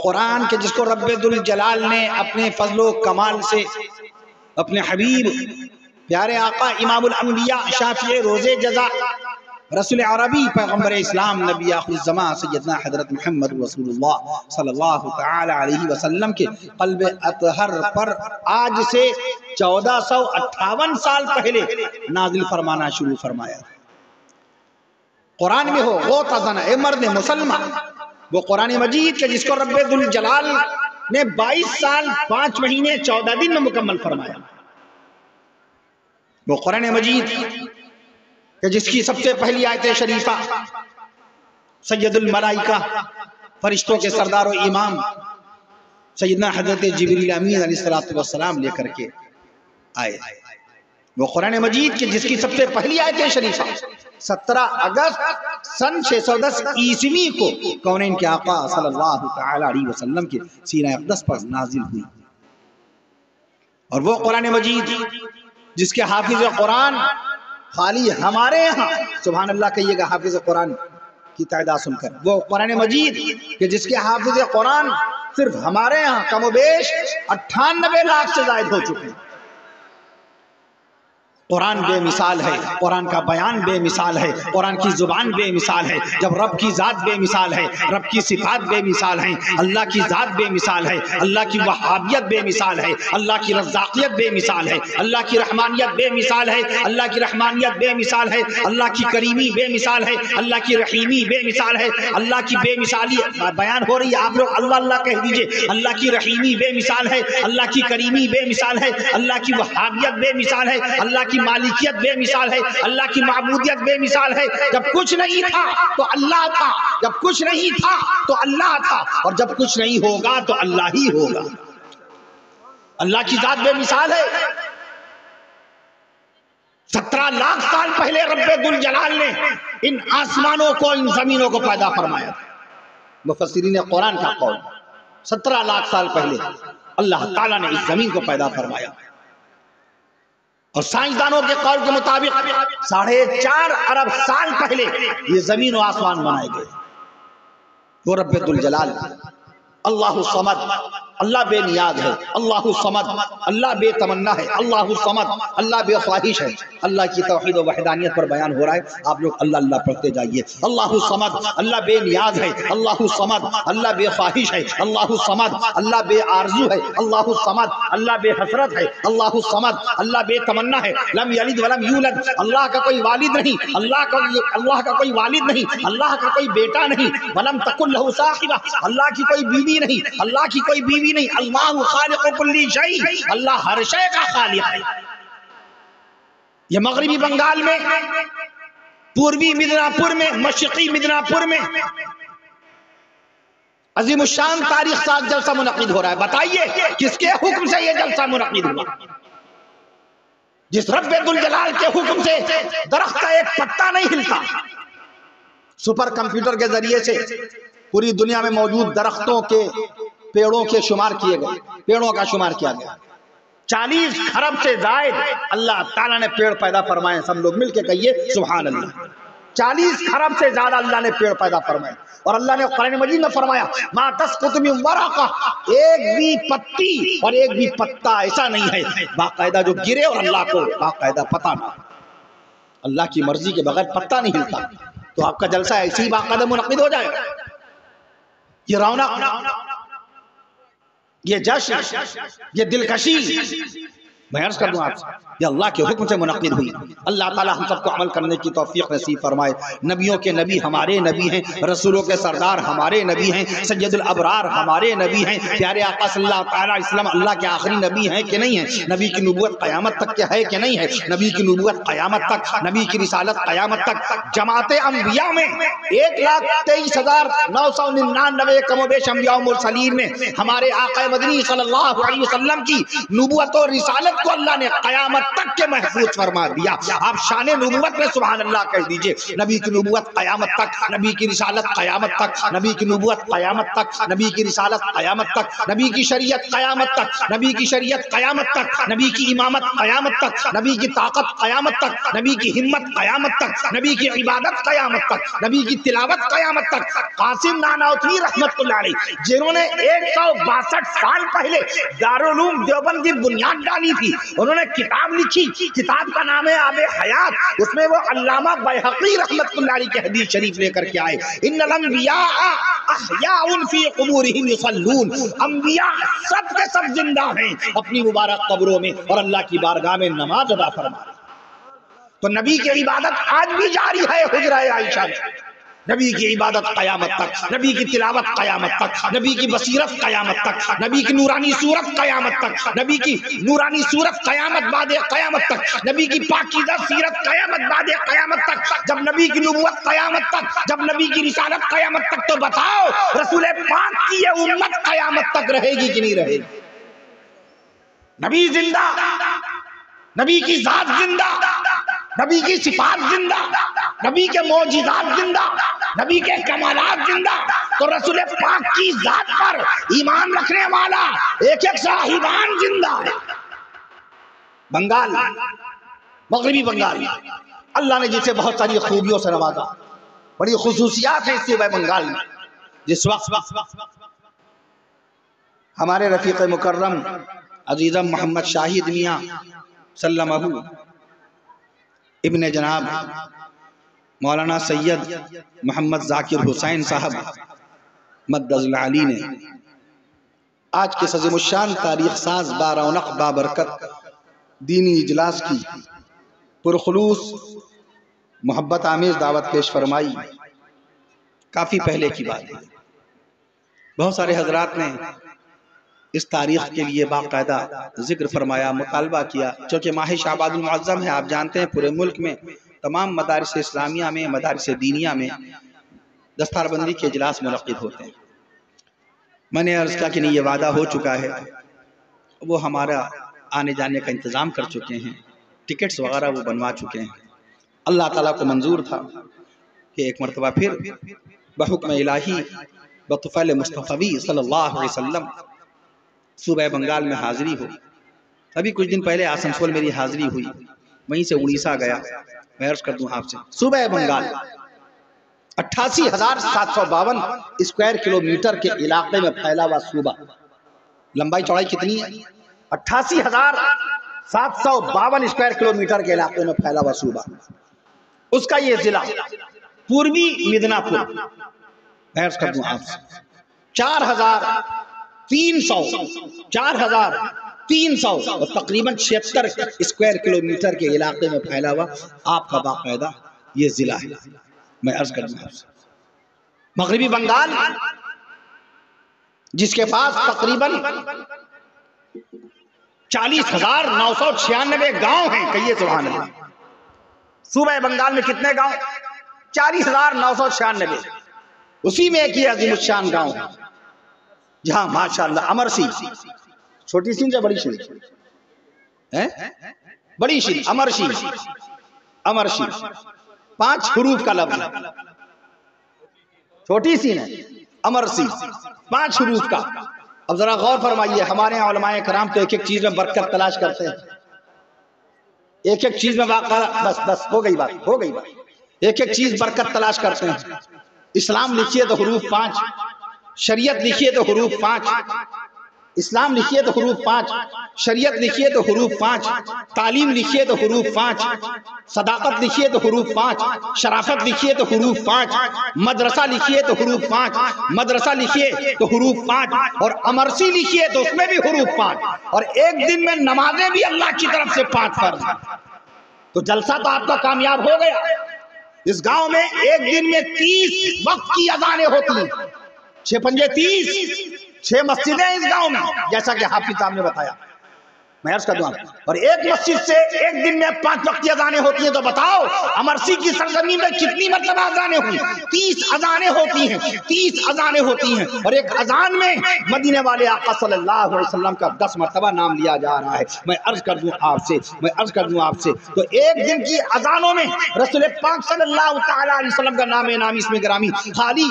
قرآن کے جس کو رب ذوالجلال نے اپنے فضل و کمال سے اپنے حبیب پیارے آقا امام الانبیاء شافع روز جزا رسول عربی پیغمبر اسلام نبی آخر الزمان سیدنا حضرت محمد رسول اللہ صلی اللہ تعالی علیہ وسلم کے قلب اطہر پر آج سے 1458 سال پہلے نازل فرمانا شروع فرمایا۔ قرآن میں ہو غوطہ زن اے مرد مسلمان، وہ قرآن مجید کے جس کو رب ذوالجلال نے 22 سال 5 مہینے 14 دن میں مکمل فرمایا، وہ قرآن مجید کہ جس کی سب سے پہلی آیت شریفہ سید الملائکہ فرشتوں کے سردار و امام سیدنا حضرت جبریل امین علیہ السلام لے کر کے آئے، وہ قرآن مجید کہ جس کی سب سے پہلی آیت شریفہ 17 اگست سن 610 عیسوی کو کونین کے آقا صلی اللہ تعالی علیہ وسلم کے سینہ اقدس پر نازل ہوئی، اور وہ قرآن مجید جس کے حافظ قرآن خالی ہمارے ہاں، سبحان اللہ کہیے گا حافظ قرآن کی تعداد سن کر، وہ قرآن مجید کہ جس کے حافظ قرآن صرف ہمارے ہاں کم و بیش 98 لاکھ سے زائد ہو چکے ہیں۔ قرآن بے مثال ہے، قرآن کا بیان بے مثال ہے، قرآن کی زبان بے مثال ہے، جب رب کی ذات بے مثال ہے، رب کی صفات بے مثال ہیں، اللہ کی ذات بے مثال ہے، اللہ کی وہابیت بے مثال ہے، اللہ کی رزاقیت بے مثال ہے، اللہ کی رحمانیت بے مثال ہے، اللہ کی رحمانیت بے مثال ہے، اللہ کی کریمی بے مثال ہے، اللہ کی رحیمی بے مثال ہے، اللہ کی بے مثالی بیان ہو رہی ہے، آپ لوگ اللہ اللہ کہہ دیجئے، اللہ کی رحیمی بے مثال ہے، اللہ کی کریمی بے مثال ہے، اللہ کی وہابیت بے مثال ہے، اللہ کی مالکیت بے مثال ہے، اللہ کی معبودیت بے مثال ہے۔ جب کچھ نہیں تھا تو اللہ تھا، جب کچھ نہیں تھا تو اللہ تھا، اور جب کچھ نہیں ہوگا تو اللہ ہی ہوگا۔ اللہ کی ذات بے مثال ہے۔ 17 لاکھ سال پہلے رب ذوالجلال نے ان آسمانوں کو، ان زمینوں کو پیدا فرمایا۔ مفسرین قرآن کا قول 17 لاکھ سال پہلے اللہ تعالیٰ نے اس زمین کو پیدا فرمایا، اور سائنسدانوں کے قول کے مطابق 4.5 ارب سال پہلے یہ زمین و آسمان بنائے گئے۔ وہ رب ذوالجلال اللہ الصمد، اللہ بے نیاز ہے، اللہ الصمد اللہ بے تمنا ہے، اللہ الصمد اللہ بے خواہش ہے۔ اللہ کی توحید و وحدانیت پر بیان ہو رہا ہے، آپ لوگ اللہ اللہ پڑھتے جائیے۔ اللہ الصمد اللہ بے نیاز ہے، اللہ الصمد اللہ بے خواہش ہے، اللہ الصمد اللہ بے آرزو ہے، اللہ الصمد اللہ بے حسرت ہے، اللہ الصمد اللہ بے تمنا ہے۔ لم یلد ولم یولد، اللہ کا کوئی والد نہیں، اللہ کا کوئی والد نہیں، اللہ کا کوئی بیٹا نہیں۔ ولم تکن لہ صاحبہ، اللہ کی کوئی بیوی نہیں، اللہ کی کوئی بیوی نہیں۔ اللہ خالق کل شیء، اللہ ہر شے کا خالق ہے۔ یہ مغربی بنگال میں، پوروی مدناپور میں، مشرقی مدناپور میں عظیم الشان تاریخ ساز جلسہ منعقد ہو رہا ہے۔ بتائیے کس کے حکم سے یہ جلسہ منعقد ہوا؟ جس رب ذوالجلال کے حکم سے درخت کا ایک پتا نہیں ہلتا۔ سپر کمپیوٹر کے ذریعے سے پوری دنیا میں موجود درختوں کے، پیڑوں کے شمار کیے گئے، پیڑوں کا شمار کیا گیا۔ 40 خرب سے زائد اللہ تعالیٰ نے پیڑ پیدا فرمائے، سب لوگ مل کے کہیے سبحان اللہ۔ 40 خرب سے زیادہ اللہ نے پیڑ پیدا فرمائے، اور اللہ نے قرآن مجید میں فرمایا ما تسقط من ورقہ، ایک بھی پتی اور ایک بھی پتا ایسا نہیں ہے باقاعدہ جو گرے اور اللہ کو باقاعدہ پتہ نہ، اللہ کی مرضی کے بغیر پتا نہیں ہلتا۔ تو آپ کا جلسہ ایسے ہی باقاعدہ منعقد ہو جائے گا۔ یہ رونق، یہ جشن، یہ دلکشی میں عرض کر دوں آپ سے، یہ اللہ کے حکم سے منعقد ہوئی۔ اللہ تعالی ہم سب کو عمل کرنے کی توفیق نصیب فرمائے۔ نبیوں کے نبی ہمارے نبی ہیں، رسولوں کے سردار ہمارے نبی ہیں، سید الابرار ہمارے نبی ہیں، پیارے آقا صلی اللہ تعالی علیہ وسلم اللہ کے آخری نبی ہیں کہ نہیں ہیں؟ نبی کی نبوت قیامت تک کیا ہے کہ نہیں ہے؟ نبی کی نبوت قیامت تک، نبی کی رسالت قیامت تک۔ جماعت انبیاء میں 1,23,999 کم و بیش انبیاء و مرسلین میں ہمارے آقا مدنی صلی اللہ علیہ وسلم کی نبوت اور رسالت ولد کو اللہ نے قیامت تک کے محفوظ فرما دیا. آپ شان نبوت میں سبحان اللہ کہہ دیجئے. نبی کی نبوت قیامت تک, نبی کی رسالت قیامت تک, نبی کی نبوت قیامت تک, نبی کی رسالت قیامت تک, نبی کی شریعت قیامت تک, نبی کی شریعت قیامت تک, نبی کی امامت قیامت تک, نبی کی طاقت قیامت تک, نبی کی ہمت قیامت تک, نبی کی عبادت قیامت تک, نبی کی تلاوت قیامت تک. قاسم نانوتوی رحمت اللہ علیہ, جنہوں نے 162 سال پہلے دارالعلوم دیوبند کی بنیاد ڈالی تھی, انہوں نے کتاب لکھی, کتاب کا نام ہے آب حیات. اس میں وہ علامہ بیہقی رحمت اللہ علیہ کی حدیث شریف لے کر کے آئے, ان الانبیاء احیاء فی قبورہم یصلون. انبیاء سب کے سب زندہ ہیں اپنی مبارک قبروں میں اور اللہ کی بارگاہ میں نماز ادا فرما رہے. تو نبی کی عبادت آج بھی جاری ہے حجرہ عائشہ میں. نبی کی عبادت قیامت تک, نبی کی تلاوت قیامت تک, نبی کی بصیرت قیامت تک, نبی کی نورانی صورت قیامت تک, نبی کی نورانی صورت قیامت بعد قیامت تک, نبی کی پاکیزہ سیرت قیامت بعد قیامت تک, جب نبی کی نبوت قیامت تک, جب نبی کی رسالت قیامت تک. تو بتاؤ رسول پاک کی یہ امت قیامت تک رہے گی کہ نہیں رہے گی؟ نبی زندہ, نبی کی ذات زندہ, نبی کی صفات زندہ, نبی کے معجزات زندہ, نبی کے کمالات زندہ. تو رسول پاک کی ذات پر ایمان رکھنے والا ایک ایک صاحبان زندہ ہے. بنگال, مغربی بنگال, اللہ نے جسے بہت ساری خوبیوں سے نوازا, بڑی خصوصیات ہیں اس صوبہ بنگال میں. جس وقت ہمارے رفیق مکرم عزیزم محمد شاہد میاں سلمہ ابن جناب مولانا سید محمد ذاکر حسین صاحب مدظ العلی نے آج کے عظیم الشان تاریخ ساز بارونق بابرکت دینی اجلاس کی پرخلوص محبت آمیز دعوت پیش فرمائی. کافی پہلے کی بات ہے. بہت سارے حضرات نے اس تاریخ کے لیے باقاعدہ ذکر فرمایا, مطالبہ کیا. چونکہ ماہ شعبان المعظم ہے, آپ جانتے ہیں پورے ملک میں تمام مدارس اسلامیہ میں, مدارس دینیہ میں دستار بندی کے اجلاس منعقد ہوتے ہیں. میں نے عرض کیا کہ نہیں, یہ وعدہ ہو چکا ہے, وہ ہمارا آنے جانے کا انتظام کر چکے ہیں, ٹکٹس وغیرہ وہ بنوا چکے ہیں. اللہ تعالیٰ کو منظور تھا کہ ایک مرتبہ پھر بحکم الہی بطفیل مصطفی صلی اللہ علیہ وسلم صوبہ بنگال میں حاضری ہو. ابھی کچھ دن پہلے آسنسول میری حاضری ہوئی, وہیں سے اڑیسہ گیا. میں عرض کر دوں آپ سے, صوبہ بنگال 88,752 اسکوائر کلومیٹر کے علاقے میں پھیلا ہوا صوبہ. لمبائی چوڑائی کتنی ہے؟ 88,752 اسکوائر کلومیٹر کے علاقے میں پھیلا ہوا صوبہ. اس کا یہ ضلع پوروی مدناپور, میں عرض کر دوں آپ سے 4,300 اور تقریباً 76 اسکوائر کلومیٹر کے علاقے میں پھیلا ہوا آپ کا باقاعدہ یہ ضلع ہے. میں عرض کر دوں آپ سے مغربی بنگال جس کے پاس تقریباً 40,996 گاؤں ہیں. کہیے سبحان اللہ. صوبہ بنگال میں کتنے گاؤں؟ 40,996. اسی میں ایک یہ عظیم الشان گاؤں ہے جہاں ماشاءاللہ امرسی, چھوٹی سین سے بڑی شین, بڑی شین, امرسی, 5 حروف کا لفظ, چھوٹی سین ہے امرسی, 5 حروف کا. اب ذرا غور فرمائیے, ہمارے یہاں علماء کرام تو ایک ایک چیز میں برکت تلاش کرتے ہیں, ایک ایک چیز میں بس ہو گئی بات, ایک ایک چیز برکت تلاش کرتے ہیں. اسلام لکھیے تو حروف 5, شریعت لکھیے تو حروف 5, اسلام لکھیے تو حروف 5, شریعت لکھیے تو حروف 5, تعلیم لکھیے تو حروف 5, صداقت لکھیے تو حروف 5, شرافت لکھیے تو حروف 5, مدرسہ لکھیے تو حروف 5, مدرسہ لکھیے تو حروف 5, اور امرسی لکھیے تو اس میں بھی حروف 5, اور ایک دن میں نمازیں بھی اللہ کی طرف سے 5 فرض. تو جلسہ تو آپ کا کامیاب ہو گیا. اس گاؤں میں ایک دن میں 30 وقت کی اذانیں ہوتی ہیں, 6 پنجے 30, 6 مسجدیں اس گاؤں میں, جیسا کہ حافظ صاحب نے بتایا. میں عرض کر دوں اور ایک مسجد سے ایک دن میں 5 وقتی اذانیں ہوتی ہیں، تو بتاؤ امرسی کی سرزمین میں کتنی مرتبہ اذانیں ہوئی؟ 30 اذانیں ہوتی ہیں، 30 اذانیں ہوتی ہیں، اور ایک اذان میں مدینے والے آقا صلی اللہ علیہ وسلم کا 10 مرتبہ نام لیا جا رہا ہے۔ میں عرض کر دوں آپ سے تو ایک دن کی اذانوں میں رسول پاک صلی اللہ تعالی علیہ وسلم کا نام نامی اسم گرامی خالی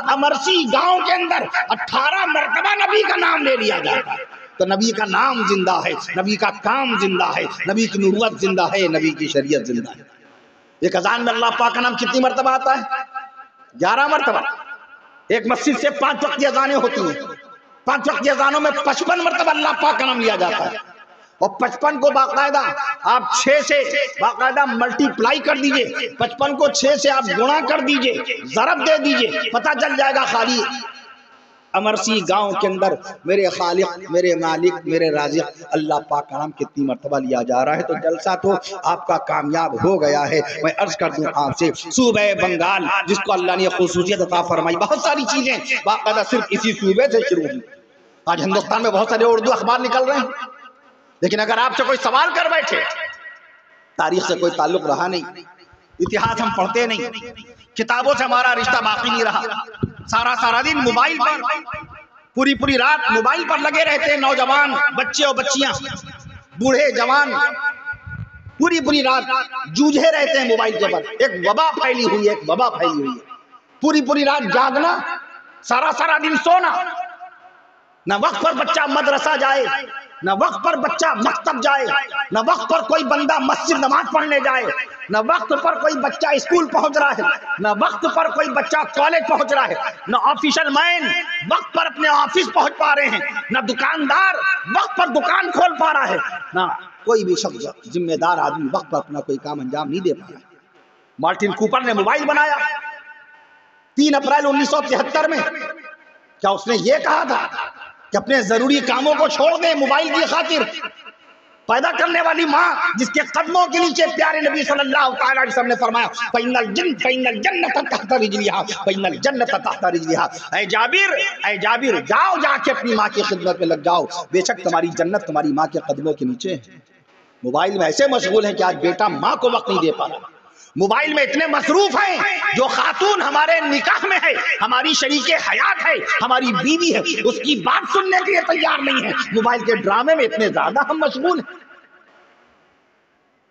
امرسی گاؤں کے اندر 18 مرتبہ نبی کا نام لے لیا جاتا ہے۔ تو نبی کا نام زندہ ہے، نبی کا کام زندہ ہے، نبی کی نبوت زندہ ہے، نبی کی شریعت زندہ ہے۔ ایک اذان میں اللہ پاک کا نام کتنی مرتبہ آتا ہے؟ 11 مرتبہ۔ ایک مسجد سے 5 وقتی اذانیں ہوتی ہیں، 5 وقتی اذانوں میں 55 مرتبہ اللہ پاک کا نام لیا جاتا ہے، اور 55 کو باقاعدہ آپ 6 سے باقاعدہ ملٹی پلائی کر دیجئے، 55 کو 6 سے آپ گنا کر دیجئے، ضرب دے دیجئے، پتہ چل جائے گا خالی امرسی گاؤں کے اندر میرے خالق، میرے مالک، میرے رازق اللہ پاک کا نام کتنی مرتبہ لیا جا رہا ہے۔ تو جلسہ تو آپ کا کامیاب ہو گیا ہے۔ میں عرض کر دوں آپ سے صوبہ بنگال جس کو اللہ نے خصوصیت عطا فرمائی، بہت ساری چیزیں باقاعدہ صرف اسی صوبے سے شروع ہوئی۔ آج ہندوستان میں بہت سارے اردو اخبار نکل رہے ہیں، لیکن اگر آپ سے کوئی سوال کر بیٹھے، تاریخ سے کوئی تعلق رہا نہیں، اتہاس ہم پڑھتے نہیں، کتابوں سے ہمارا رشتہ باقی نہیں رہا، سارا دن موبائل پر، پوری رات موبائل پر لگے رہتے ہیں، نوجوان بچے اور بچیاں، بوڑھے جوان پوری رات جوجھے رہتے ہیں موبائل کے پر۔ ایک وبا پھیلی ہوئی ہے، پوری رات جاگنا، سارا دن سونا، نہ وقت پر بچہ مدرسہ جائے، نہ وقت پر بچہ مکتب جائے، نہ وقت پر کوئی بندہ مسجد نماز پڑھنے جائے، نہ وقت پر کوئی بچہ اسکول پہنچ رہا ہے، نہ وقت پر کوئی بچہ کالج پہنچ رہا ہے، نہ آفیشل مین وقت پر اپنے آفس پہنچ پا رہے ہیں، نہ دکاندار وقت پر دکان کھول پا رہا ہے، نہ کوئی بھی شخص ذمہ دار آدمی وقت پر اپنا کوئی کام انجام نہیں دے پا رہا ہے۔ مارٹن کوپر نے موبائل بنایا 3 اپریل 1973 میں، کیا اس نے یہ کہا تھا کہ اپنے ضروری کاموں کو چھوڑ دیں موبائل کی خاطر؟ پیدا کرنے والی ماں جس کے قدموں کے نیچے پیارے نبی صلی اللہ تعالی علیہ وسلم نے فرمایا فَإِنَّ الْجَنَّةَ تَحْتَ رِجْلِهَا فَإِنَّ الْجَنَّةَ تَحْتَ رِجْلِهَا۔ اے جابر جا کے اپنی ماں کی خدمت میں لگ جاؤ، بے شک تمہاری جنت تمہاری ماں کے قدموں کے نیچے ہے۔ موبائل میں ایسے مشغول ہیں کہ آج بیٹا ماں کو وقت نہیں دے پا رہا، موبائل میں اتنے مصروف ہیں، جو خاتون ہمارے نکاح میں ہے، ہماری شریک حیات ہے، ہماری بیوی ہے، اس کی بات سننے کے لیے تیار نہیں ہے، موبائل کے ڈرامے میں اتنے زیادہ ہم مشغول ہیں۔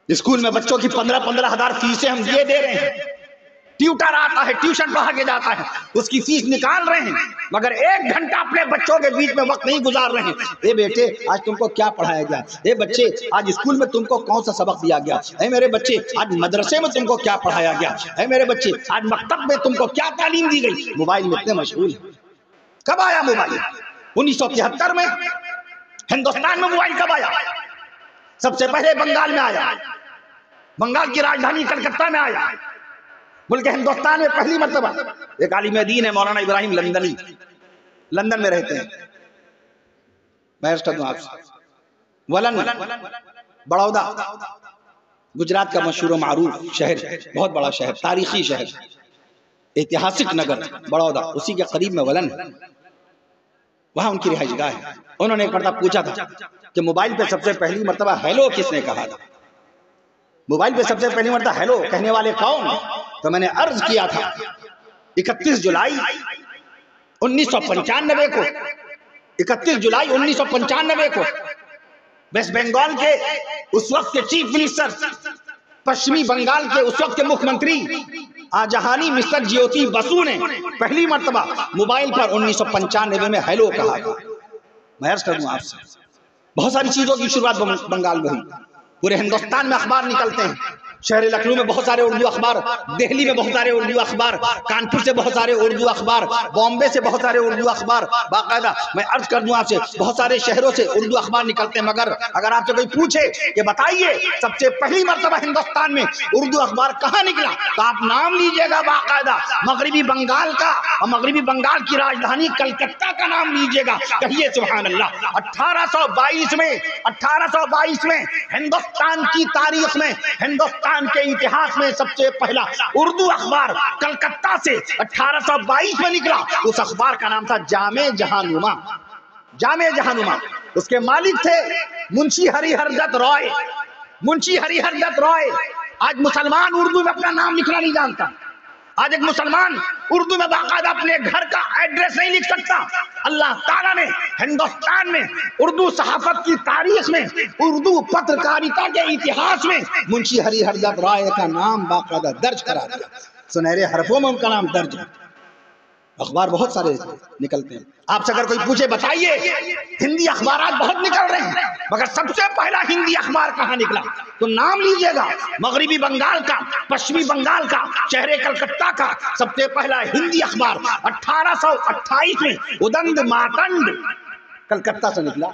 اسکول میں بچوں کی 15 ہزار فیسیں ہم یہ دے رہے ہیں، ٹیوٹر آتا ہے، ٹیوشن پڑھا کے جاتا ہے، اس کی فیس نکال رہے ہیں، مگر 1 گھنٹہ اپنے بچوں کے بیچ میں وقت نہیں گزار رہے ہیں۔ اے بیٹے آج تم کو کیا پڑھایا گیا؟ اے بچے آج اسکول میں تم کو کون سا سبق دیا گیا؟ اے میرے بچے آج مدرسے میں تم کو کیا پڑھایا گیا؟ اے میرے بچے آج مکتب میں تم کو کیا تعلیم دی گئی؟ موبائل میں اتنے مشغول ہیں۔ کب آیا موبائل؟ 1973 میں ہندوستان میں موبائل کب آیا؟ سب سے پہلے بنگال میں آیا، بنگال کی راجدھانی کلکتہ میں آیا، ملک ہندوستان میں پہلی مرتبہ۔ ایک عالم دین ہے مولانا ابراہیم لندنی، لندن میں رہتے ہیں۔ میں عرض کروں آپ سے ولن بڑودہ گجرات کا مشہور و معروف شہر، بہت بڑا شہر، تاریخی شہر، ایتہاسک نگر بڑودہ، اسی کے قریب میں ولن ہے، وہاں ان کی رہائش گاہ ہے۔ انہوں نے ایک مرتبہ پوچھا تھا کہ موبائل پہ سب سے پہلی مرتبہ ہیلو کس نے کہا تھا؟ موبائل پہ سب سے پہلی مرتبہ ہیلو کہنے والے کون؟ تو میں نے عرض کیا تھا 31 جولائی 1995 کو، 31 جولائی 1995 کو ویسٹ بنگال کے اس وقت کے چیف منسٹر، پشچمی بنگال کے اس وقت کے مکھ منتری آجہانی مسٹر جیوتی بسو نے پہلی مرتبہ موبائل پر 1995 میں ہیلو کہا تھا۔ میں عرض کروں آپ سے بہت ساری چیزوں کی شروعات بنگال میں ہوئی، پورے ہندوستان میں اخبار نکلتے ہیں، شہر لکھنؤ میں بہت سارے اردو اخبار، دہلی میں بہت سارے اردو اخبار، کانپور سے بہت سارے اردو اخبار، بامبے سے بہت سارے اردو اخبار، باقاعدہ میں عرض کر دوں آپ سے بہت سارے شہروں سے اردو اخبار نکلتے ہیں۔ مگر اگر آپ سے کوئی پوچھے کہ بتائیے سب سے پہلی مرتبہ ہندوستان میں اردو اخبار کہاں نکلا، تو آپ نام لیجئے گا باقاعدہ مغربی بنگال کا، اور مغربی بنگال کی راجدھانی کلکتہ کا نام لیجئے گا، کہیے سبحان اللہ۔ 1822 میں ہندوستان کی تاریخ میں، ہندوستان کے اتہاس میں سب سے پہلا اردو اخبار کلکتہ سے 1822 میں نکلا۔ اس اخبار کا نام تھا جامع جہاں نما، جامع جہاں نما۔ اس کے مالک تھے منشی ہری ہر دت رائے. منشی ہری ہر دت رائے. آج مسلمان اردو میں اپنا نام لکھنا نہیں جانتا. آج ایک مسلمان اردو میں باقاعدہ اپنے گھر کا ایڈریس نہیں لکھ سکتا. اللہ تعالیٰ نے ہندوستان میں اردو صحافت کی تاریخ میں, اردو پترکاریتا کے اتہاس میں منشی ہری ہر دت رائے کا نام باقاعدہ درج کرا دیا. سنہرے حرفوں میں ان کا نام درج ہے. اخبار بہت سارے نکلتے ہیں. آپ سے اگر کوئی پوچھے بتائیے ہندی اخبارات بہت نکل رہے ہیں, مگر سب سے پہلا ہندی اخبار کہاں نکلا تو نام لیجئے گا. مغربی بنگال کا, پشچمی بنگال کا, شہر کلکتہ کا سب سے پہلا ہندی اخبار 1828 میں ادند ماتنڈ کلکتہ سے نکلا.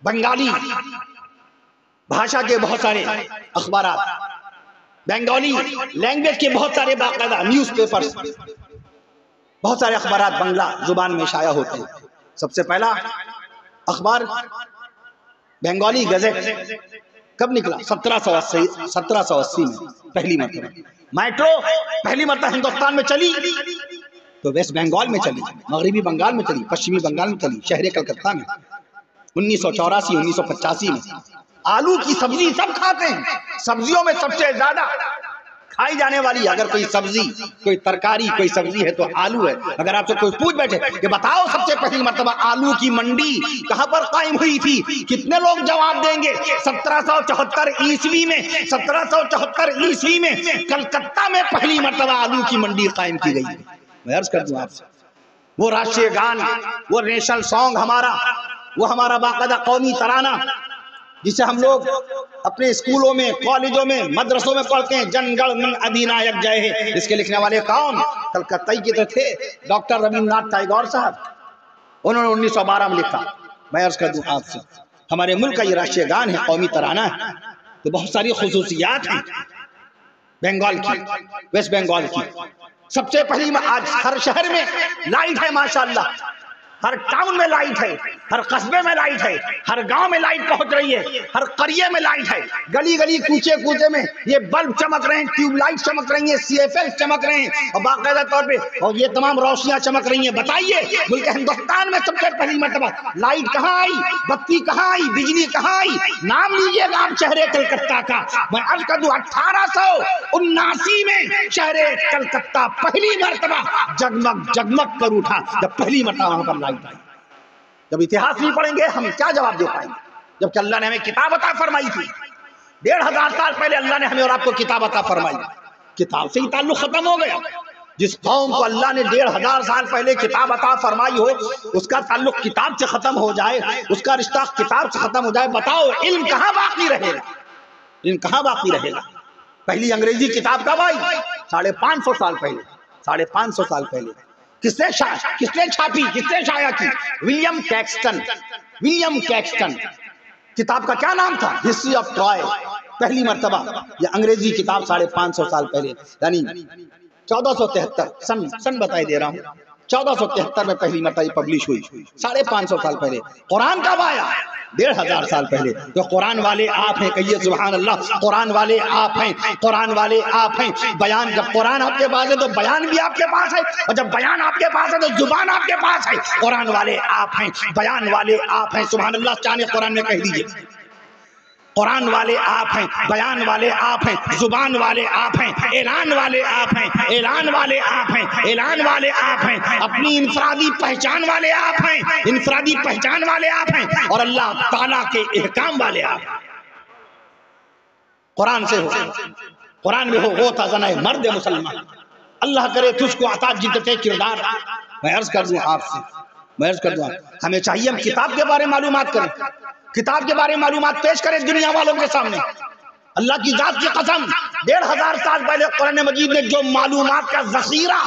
بنگالی بھاشا کے بہت سارے اخبارات, بنگالی لینگویج کے بہت سارے باقاعدہ نیوز پیپرز, بہت سارے اخبارات بنگلہ زبان میں شائع ہوتے ہیں. سب سے پہلا اخبار بنگالی گزٹ کب نکلا؟ 1780 میں پہلی مرتبہ. میٹرو پہلی مرتبہ ہندوستان میں چلی تو ویسٹ بنگال میں چلی, مغربی بنگال میں چلی, پشچمی بنگال میں چلی, شہر کلکتہ میں 1984 1985 میں. آلو کی سبزی سب کھاتے ہیں. سبزیوں میں سب سے زیادہ کھائی جانے والی اگر کوئی سبزی, کوئی ترکاری, کوئی سبزی ہے تو آلو ہے. اگر آپ سے کوئی پوچھ بیٹھے کہ بتاؤ سب سے پہلی مرتبہ آلو کی منڈی کہاں پر قائم ہوئی تھی, کتنے لوگ جواب دیں گے 1774 عیسوی میں. 1774 عیسوی میں کلکتہ میں پہلی مرتبہ آلو کی منڈی قائم کی گئی. میں عرض کر دوں آپ سے, وہ راشٹریہ گان, وہ نیشنل سانگ ہمارا, وہ ہمارا باقاعدہ قومی ترانہ جسے ہم لوگ اپنے اسکولوں میں, کالجوں میں, مدرسوں میں پڑھتے ہیں, جن گڑ من ادھینائک جے ہے. اس کے لکھنے والے کون؟ کلکتہ کے تو تھے ڈاکٹر ربندر ناتھ ٹیگور صاحب. انہوں نے 1912 میں لکھا. میں عرض کر دوں آپ سے, ہمارے ملک کا یہ راشٹریہ گان ہے, قومی ترانہ ہے, تو بہت ساری خصوصیات ہیں بنگال کی, ویسٹ بنگال کی. سب سے پہلی آج ہر شہر میں لائٹ ہے ماشاءاللہ, ہر ٹاؤن میں لائٹ ہے, ہر قصبے میں لائٹ ہے, ہر گاؤں میں لائٹ پہنچ رہی ہے, ہر قریے میں لائٹ ہے, گلی گلی کوچے کوچے میں یہ بلب چمک رہے ہیں, ٹیوب لائٹ چمک رہی ہیں, سی ایف ایل چمک رہے ہیں, اور باقاعدہ طور پہ اور یہ تمام روشنیاں چمک رہی ہیں. بتائیے ملک ہندوستان میں سب سے پہلی مرتبہ لائٹ کہاں آئی, بتی کہاں آئی, بجلی کہاں آئی؟ نام لیجیے گا آپ شہر کلکتہ کا. میں عرض کر دوں 1879 میں شہر کلکتہ پہلی مرتبہ جگمگ جگمگ کر اٹھا جب پہلی مرتبہ وہاں پر لائٹ آئی. جب اتہاس نہیں پڑھیں گے ہم کیا جواب دے پائیں گے؟ جبکہ اللہ نے ہمیں کتاب عطا فرمائی تھی 1500 سال پہلے. اللہ نے ہمیں اور آپ کو کتاب عطا فرمائی, کتاب سے ہی تعلق ختم ہو گیا. جس قوم کو اللہ نے 1500 سال پہلے کتاب عطا فرمائی ہو, اس کا تعلق کتاب سے ختم ہو جائے, اس کا رشتہ کتاب سے ختم ہو جائے, بتاؤ علم کہاں باقی رہے گا؟ علم کہاں باقی رہے گا؟ پہلی انگریزی کتاب کب آئی؟ 550 سال پہلے. 550 سال پہلے. کس نے چھاپی, کس نے شائع کی؟ ولیم کیکسٹن. ولیم کیکسٹن. کتاب کا کیا نام تھا؟ History of try. پہلی مرتبہ یہ انگریزی کتاب 550 سال پہلے, یعنی 1473 سن بتائی دے رہا ہوں, 1473 میں پہلی مرتبہ پبلش ہوئی. 550 سال پہلے. قرآن کب آیا؟ 1500 سال پہلے. تو قرآن والے آپ ہیں, کہیے سبحان اللہ. قرآن والے آپ ہیں, قرآن والے آپ ہیں. بیان, جب قرآن آپ کے پاس ہے تو بیان بھی آپ کے پاس ہے, اور جب بیان آپ کے پاس ہے تو زبان آپ کے پاس ہے. قرآن والے آپ ہیں, بیان والے آپ ہیں. سبحان اللہ. چاہے قرآن میں کہہ دیجئے قرآن والے آپ ہیں, بیان والے آپ ہیں, زبان والے آپ ہیں, اعلان والے آپ ہیں, اعلان والے آپ ہیں, اعلان والے آپ ہیں, اپنی انفرادی پہچان والے آپ ہیں, انفرادی پہچان والے آپ ہیں, اور اللہ تعالیٰ کے احکام والے آپ ہیں. قرآن سے ہو, قرآن میں ہو وہ تازنہ مرد مسلمان. اللہ کرے تجھ کو عطا جدت کردار. میں عرض کر دوں آپ سے, میں عرض کر دوں ہمیں چاہیے ہم کتاب کے بارے میں معلومات کریں, کتاب کے بارے میں معلومات پیش کریں دنیا والوں کے سامنے. اللہ کی ذات کی قسم 1500 سال پہلے قرآن مجید نے جو معلومات کا ذخیرہ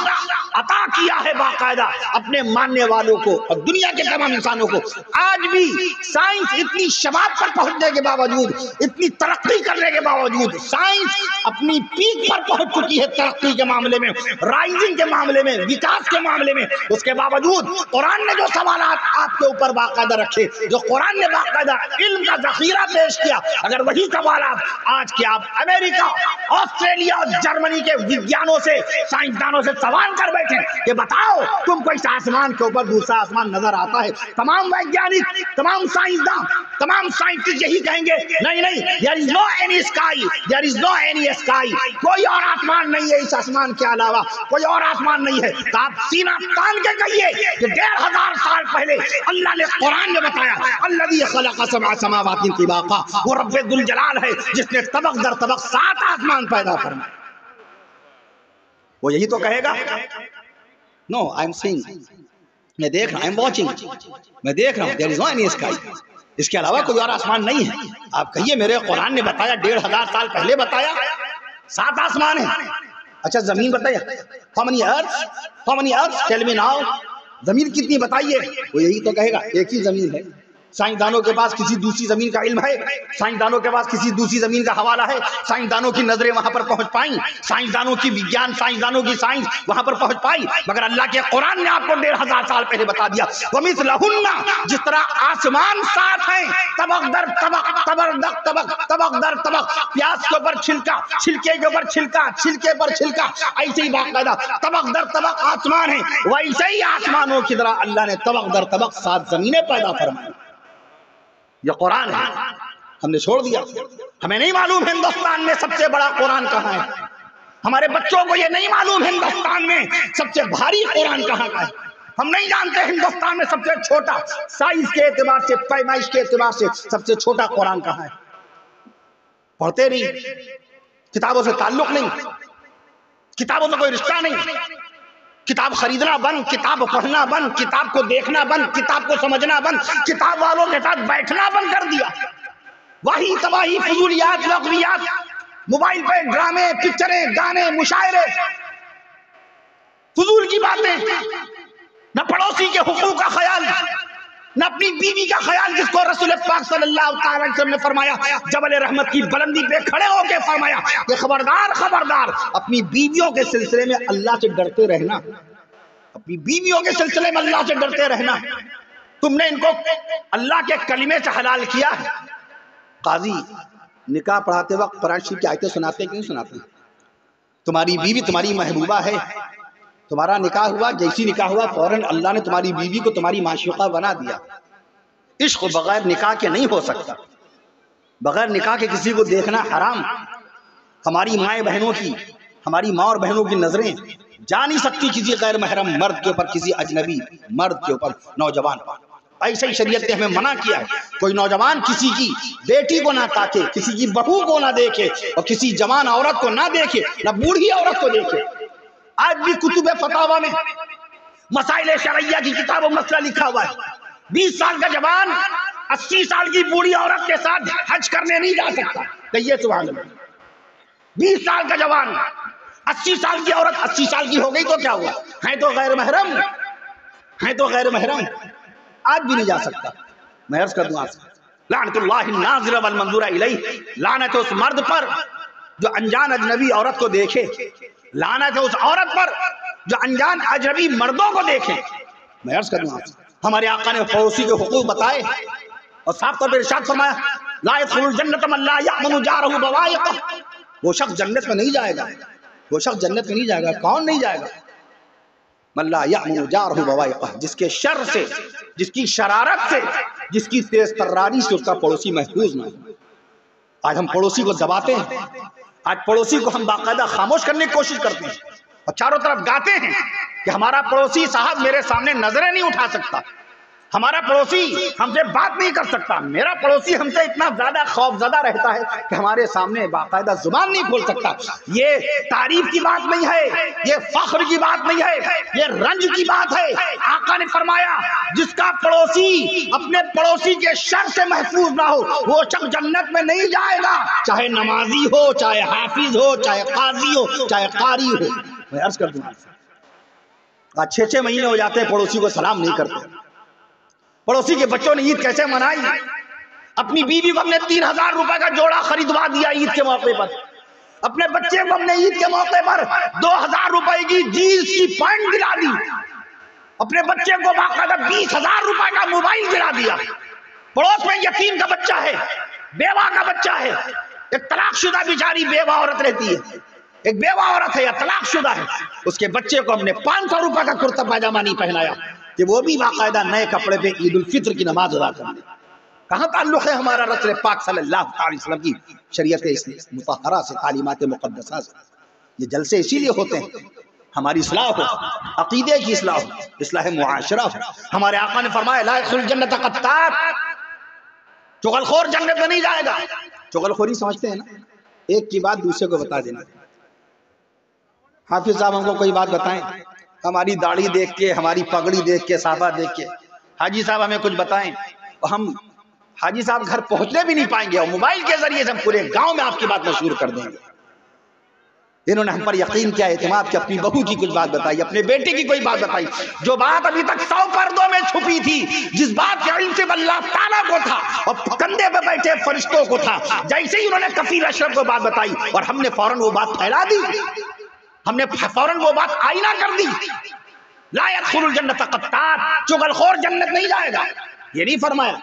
عطا کیا ہے باقاعدہ اپنے ماننے والوں کو اور دنیا کے تمام انسانوں کو, آج بھی سائنس اتنی شباب پر پہنچنے کے باوجود, اتنی ترقی کرنے کے باوجود, سائنس اپنی پیک پر پہنچ چکی ہے ترقی کے معاملے میں, رائزنگ کے معاملے میں, وکاس کے معاملے میں. اس کے باوجود قرآن نے جو سوالات آپ کے اوپر باقاعدہ رکھے, جو قرآن نے باقاعدہ علم کا ذخیرہ پیش کیا, اگر وہی سوالات آج کے آپ امریکہ, آسٹریلیا اور جرمنی کے وگیانوں سے سائنسدانوں سے سوال کر بیٹھے کہ بتاؤ تم کو اس آسمان کے اوپر دوسرا آسمان نظر آتا ہے؟ تمام ویگیانک، تمام سائنسدان، تمام سائنٹسٹ یہی کہیں گے نہیں نہیں، there is no any sky, there is no any sky، کوئی اور آسمان نہیں ہے اس آسمان کے علاوہ، کوئی اور آسمان نہیں ہے۔ تو آپ سینہ تان کے کہیے کہ 1500 سال پہلے اللہ نے قرآن میں بتایا الذی خلق سبع سماوات طباقا، وہ رب ذوالجلال ہے جس نے طبق در طبق 7 آسمان پیدا فرمائے۔ وہ یہی تو کہے گا نو آئی ایم سینگ، میں دیکھ رہا ہوں، آئی ایم واچنگ، میں دیکھ رہا ہوں، there is no any sky، اس کے علاوہ کوئی اور آسمان نہیں ہے۔ آپ کہیے میرے قرآن نے بتایا 1500 سال پہلے بتایا 7 آسمان ہیں۔ اچھا زمین بتائیے how many earths، how many earths tell me now، زمین کتنی بتائیے؟ وہ یہی تو کہے گا ایک ہی زمین ہے۔ سائنسدانوں کے پاس کسی دوسری زمین کا علم ہے؟ سائنسدانوں کے پاس کسی دوسری زمین کا حوالہ ہے؟ سائنسدانوں کی نظریں وہاں پر پہنچ پائیں، سائنسدانوں کی وگیان، سائنسدانوں کی سائنس وہاں پر پہنچ پائی، مگر اللہ کے قرآن نے آپ کو 1500 سال پہلے بتا دیا وَمِثْلَهُنَّ، جس طرح آسمان 7 ہیں، طبق در طبق، طبق در طبق، پیاز کے اوپر چھلکا، چھلکے کے اوپر چھلکا، چھلکے پر چھلکا، ایسے ہی باقاعدہ طبق در طبق آسمان ہیں، ویسے ہی آسمانوں کی طرح اللہ نے طبق در طبق 7 زمینیں پیدا فرمائی۔ یہ قرآن ہے، ہم نے چھوڑ دیا۔ ہمیں نہیں معلوم ہندوستان میں سب سے بڑا قرآن کہاں ہے، ہمارے بچوں کو یہ نہیں معلوم ہندوستان میں سب سے بھاری قرآن کہاں کا ہے، ہم نہیں جانتے ہندوستان میں سب سے چھوٹا، سائز کے اعتبار سے، پیمائش کے اعتبار سے سب سے چھوٹا قرآن کہاں ہے۔ پڑھتے نہیں، کتابوں سے تعلق نہیں، کتابوں سے کوئی رشتہ نہیں، کتاب خریدنا بند، کتاب پڑھنا بند، کتاب کو دیکھنا بند، کتاب کو سمجھنا بند، کتاب والوں کے ساتھ بیٹھنا بند کر دیا۔ وہی تباہی، فضولیات، لغویات، موبائل پہ ڈرامے، پکچریں، گانے، مشاعرے، فضول کی باتیں، نہ پڑوسی کے حقوق کا خیال، نہ اپنی بیوی کا خیال، جس کو رسول پاک صلی اللہ علیہ وسلم نے فرمایا، جبل رحمت کی بلندی پہ کھڑے ہو کے فرمایا کہ خبردار خبردار اپنی بیویوں کے سلسلے میں اللہ سے ڈرتے رہنا، اپنی بیویوں کے سلسلے میں اللہ سے ڈرتے رہنا۔ تم نے ان کو اللہ کے کلمے سے حلال کیا ہے۔ قاضی نکاح پڑھاتے وقت قرآن شریف کی آیتیں سناتے کیوں سناتے؟ تمہاری بیوی تمہاری محبوبہ ہے، تمہارا نکاح ہوا، جیسی نکاح ہوا فوراً اللہ نے تمہاری بیوی کو تمہاری معشوقہ بنا دیا۔ عشق بغیر نکاح کے نہیں ہو سکتا، بغیر نکاح کے کسی کو دیکھنا حرام۔ ہماری مائیں بہنوں کی، ہماری ماں اور بہنوں کی نظریں جا نہیں سکتی کسی غیر محرم مرد کے اوپر، کسی اجنبی مرد کے اوپر، نوجوان پر۔ ایسے ہی شریعت نے ہمیں منع کیا ہے، کوئی نوجوان کسی کی بیٹی کو نہ تاکے، کسی کی بہو کو نہ دیکھے، اور کسی جوان عورت کو نہ دیکھے، نہ بوڑھی عورت کو دیکھے۔ آج بھی کتب فتاوا میں مسائل شرعیہ کی کتابوں مسئلہ لکھا ہوا ہے، 20 سال کا جوان 80 سال کی بوڑھی عورت کے ساتھ حج کرنے نہیں جا سکتا۔ کہیے سبحان اللہ۔ 20 سال کا جوان 80 سال کی عورت 80 سال کی ہو گئی تو کیا ہوا؟ ہیں تو غیر محرم، ہیں تو غیر محرم، آج بھی نہیں جا سکتا۔ میں عرض کر دوں آپ سے، لعنت اللہ الناظر والمنظور الیہ، لعنت اس مرد پر جو انجان اجنبی عورت کو دیکھے، لعنت ہے اس عورت پر جو انجان اجنبی مردوں کو دیکھے۔ میں عرض کر دوں آپ سے، ہمارے آقا نے پڑوسی کے حقوق بتائے اور صاف طور پر ارشاد فرمایا لا يدخل الجنت من لا يأمن جاره بوائقه، وہ شخص جنت میں نہیں جائے گا، وہ شخص جنت میں نہیں جائے گا۔ کون نہیں جائے گا؟ من لا يأمن جاره بوائقه، جس کے شر سے، جس کی شرارت سے، جس کی تیز تراری سے اس کا پڑوسی محفوظ نہ ہو۔ آج ہم پڑوسی کو دباتے ہیں، آج پڑوسی کو ہم باقاعدہ خاموش کرنے کی کوشش کرتے ہیں اور چاروں طرف گاتے ہیں کہ ہمارا پڑوسی صاحب میرے سامنے نظریں نہیں اٹھا سکتا، ہمارا پڑوسی ہم سے بات نہیں کر سکتا، میرا پڑوسی ہم سے اتنا زیادہ خوف زدہ رہتا ہے کہ ہمارے سامنے باقاعدہ زبان نہیں کھول سکتا۔ یہ تعریف کی بات نہیں ہے، یہ فخر کی بات نہیں ہے، یہ رنج کی بات ہے۔ آقا نے فرمایا جس کا پڑوسی اپنے پڑوسی کے شر سے محفوظ نہ ہو وہ شخص جنت میں نہیں جائے گا، چاہے نمازی ہو، چاہے حافظ ہو، چاہے قاضی ہو، چاہے قاری ہو۔ میں عرض کر دوں آج 6 مہینے ہو جاتے ہیں پڑوسی کو سلام نہیں کرتے۔ پڑوسی کے بچوں نے عید کیسے منائی؟ اپنی بیوی کو ہم نے 3000 روپے کا جوڑا خریدوا دیا عید کے موقع پر، اپنے بچے کو ہم نے عید کے موقع پر 2000 روپے کی جینس کی پینٹ دلا دی، اپنے بچے کو باقاعدہ 20000 روپے کا موبائل دلا دیا۔ پڑوس میں یتیم کا بچہ ہے، بیوہ کا بچہ ہے، ایک طلاق شدہ بیچاری بیوہ عورت رہتی ہے، ایک بیوہ عورت ہے یا طلاق شدہ ہے، اس کے بچے کو ہم نے 500 روپے کا کرتا پاجامہ نہیں پہنایا کہ وہ بھی باقاعدہ نئے کپڑے پہ عید الفطر کی نماز ادا کر لے۔ کہاں تعلق ہے ہمارا رسول پاک صلی اللہ علیہ وسلم کی شریعت مطہرہ سے، تعلیمات مقدسہ سے؟ یہ جلسے اسی لیے ہوتے ہیں ہماری اصلاح ہو، عقیدے کی اصلاح ہو، اصلاح معاشرہ ہو۔ ہمارے آقا نے فرمایا لا يدخل الجنت قطات، چغل خور جنت میں نہیں جائے گا۔ چغل خوری سمجھتے ہیں نا، ایک کی بات دوسرے کو بتا دینا۔ حافظ صاحب ہم کو کوئی بات بتائیں، ہماری داڑھی دیکھ کے، ہماری پگڑی دیکھ کے، صحابہ دیکھ کے، حاجی صاحب ہمیں کچھ بتائیں، ہم حاجی صاحب گھر پہنچنے بھی نہیں پائیں گے، اور موبائل کے ذریعے سے ہم پورے گاؤں میں آپ کی بات مشہور کر دیں گے۔ انہوں نے ہم پر یقین کیا، اعتماد کیا، اپنی بہو کی کچھ بات بتائی، اپنے بیٹے کی کوئی بات بتائی، جو بات ابھی تک 100 پردوں میں چھپی تھی، جس بات کے علم سے اللہ تعالیٰ کو تھا اور کندھے پہ بیٹھے فرشتوں کو تھا، جیسے ہی انہوں نے کفیل اشرف کو بات بتائی اور ہم نے فوراً وہ بات پھیلا دی، ہم نے فوراً وہ بات آئینہ کر دی۔ لا يدخل الجنت قطات، چغل خور جنت نہیں جائے گا، یہ نہیں فرمایا۔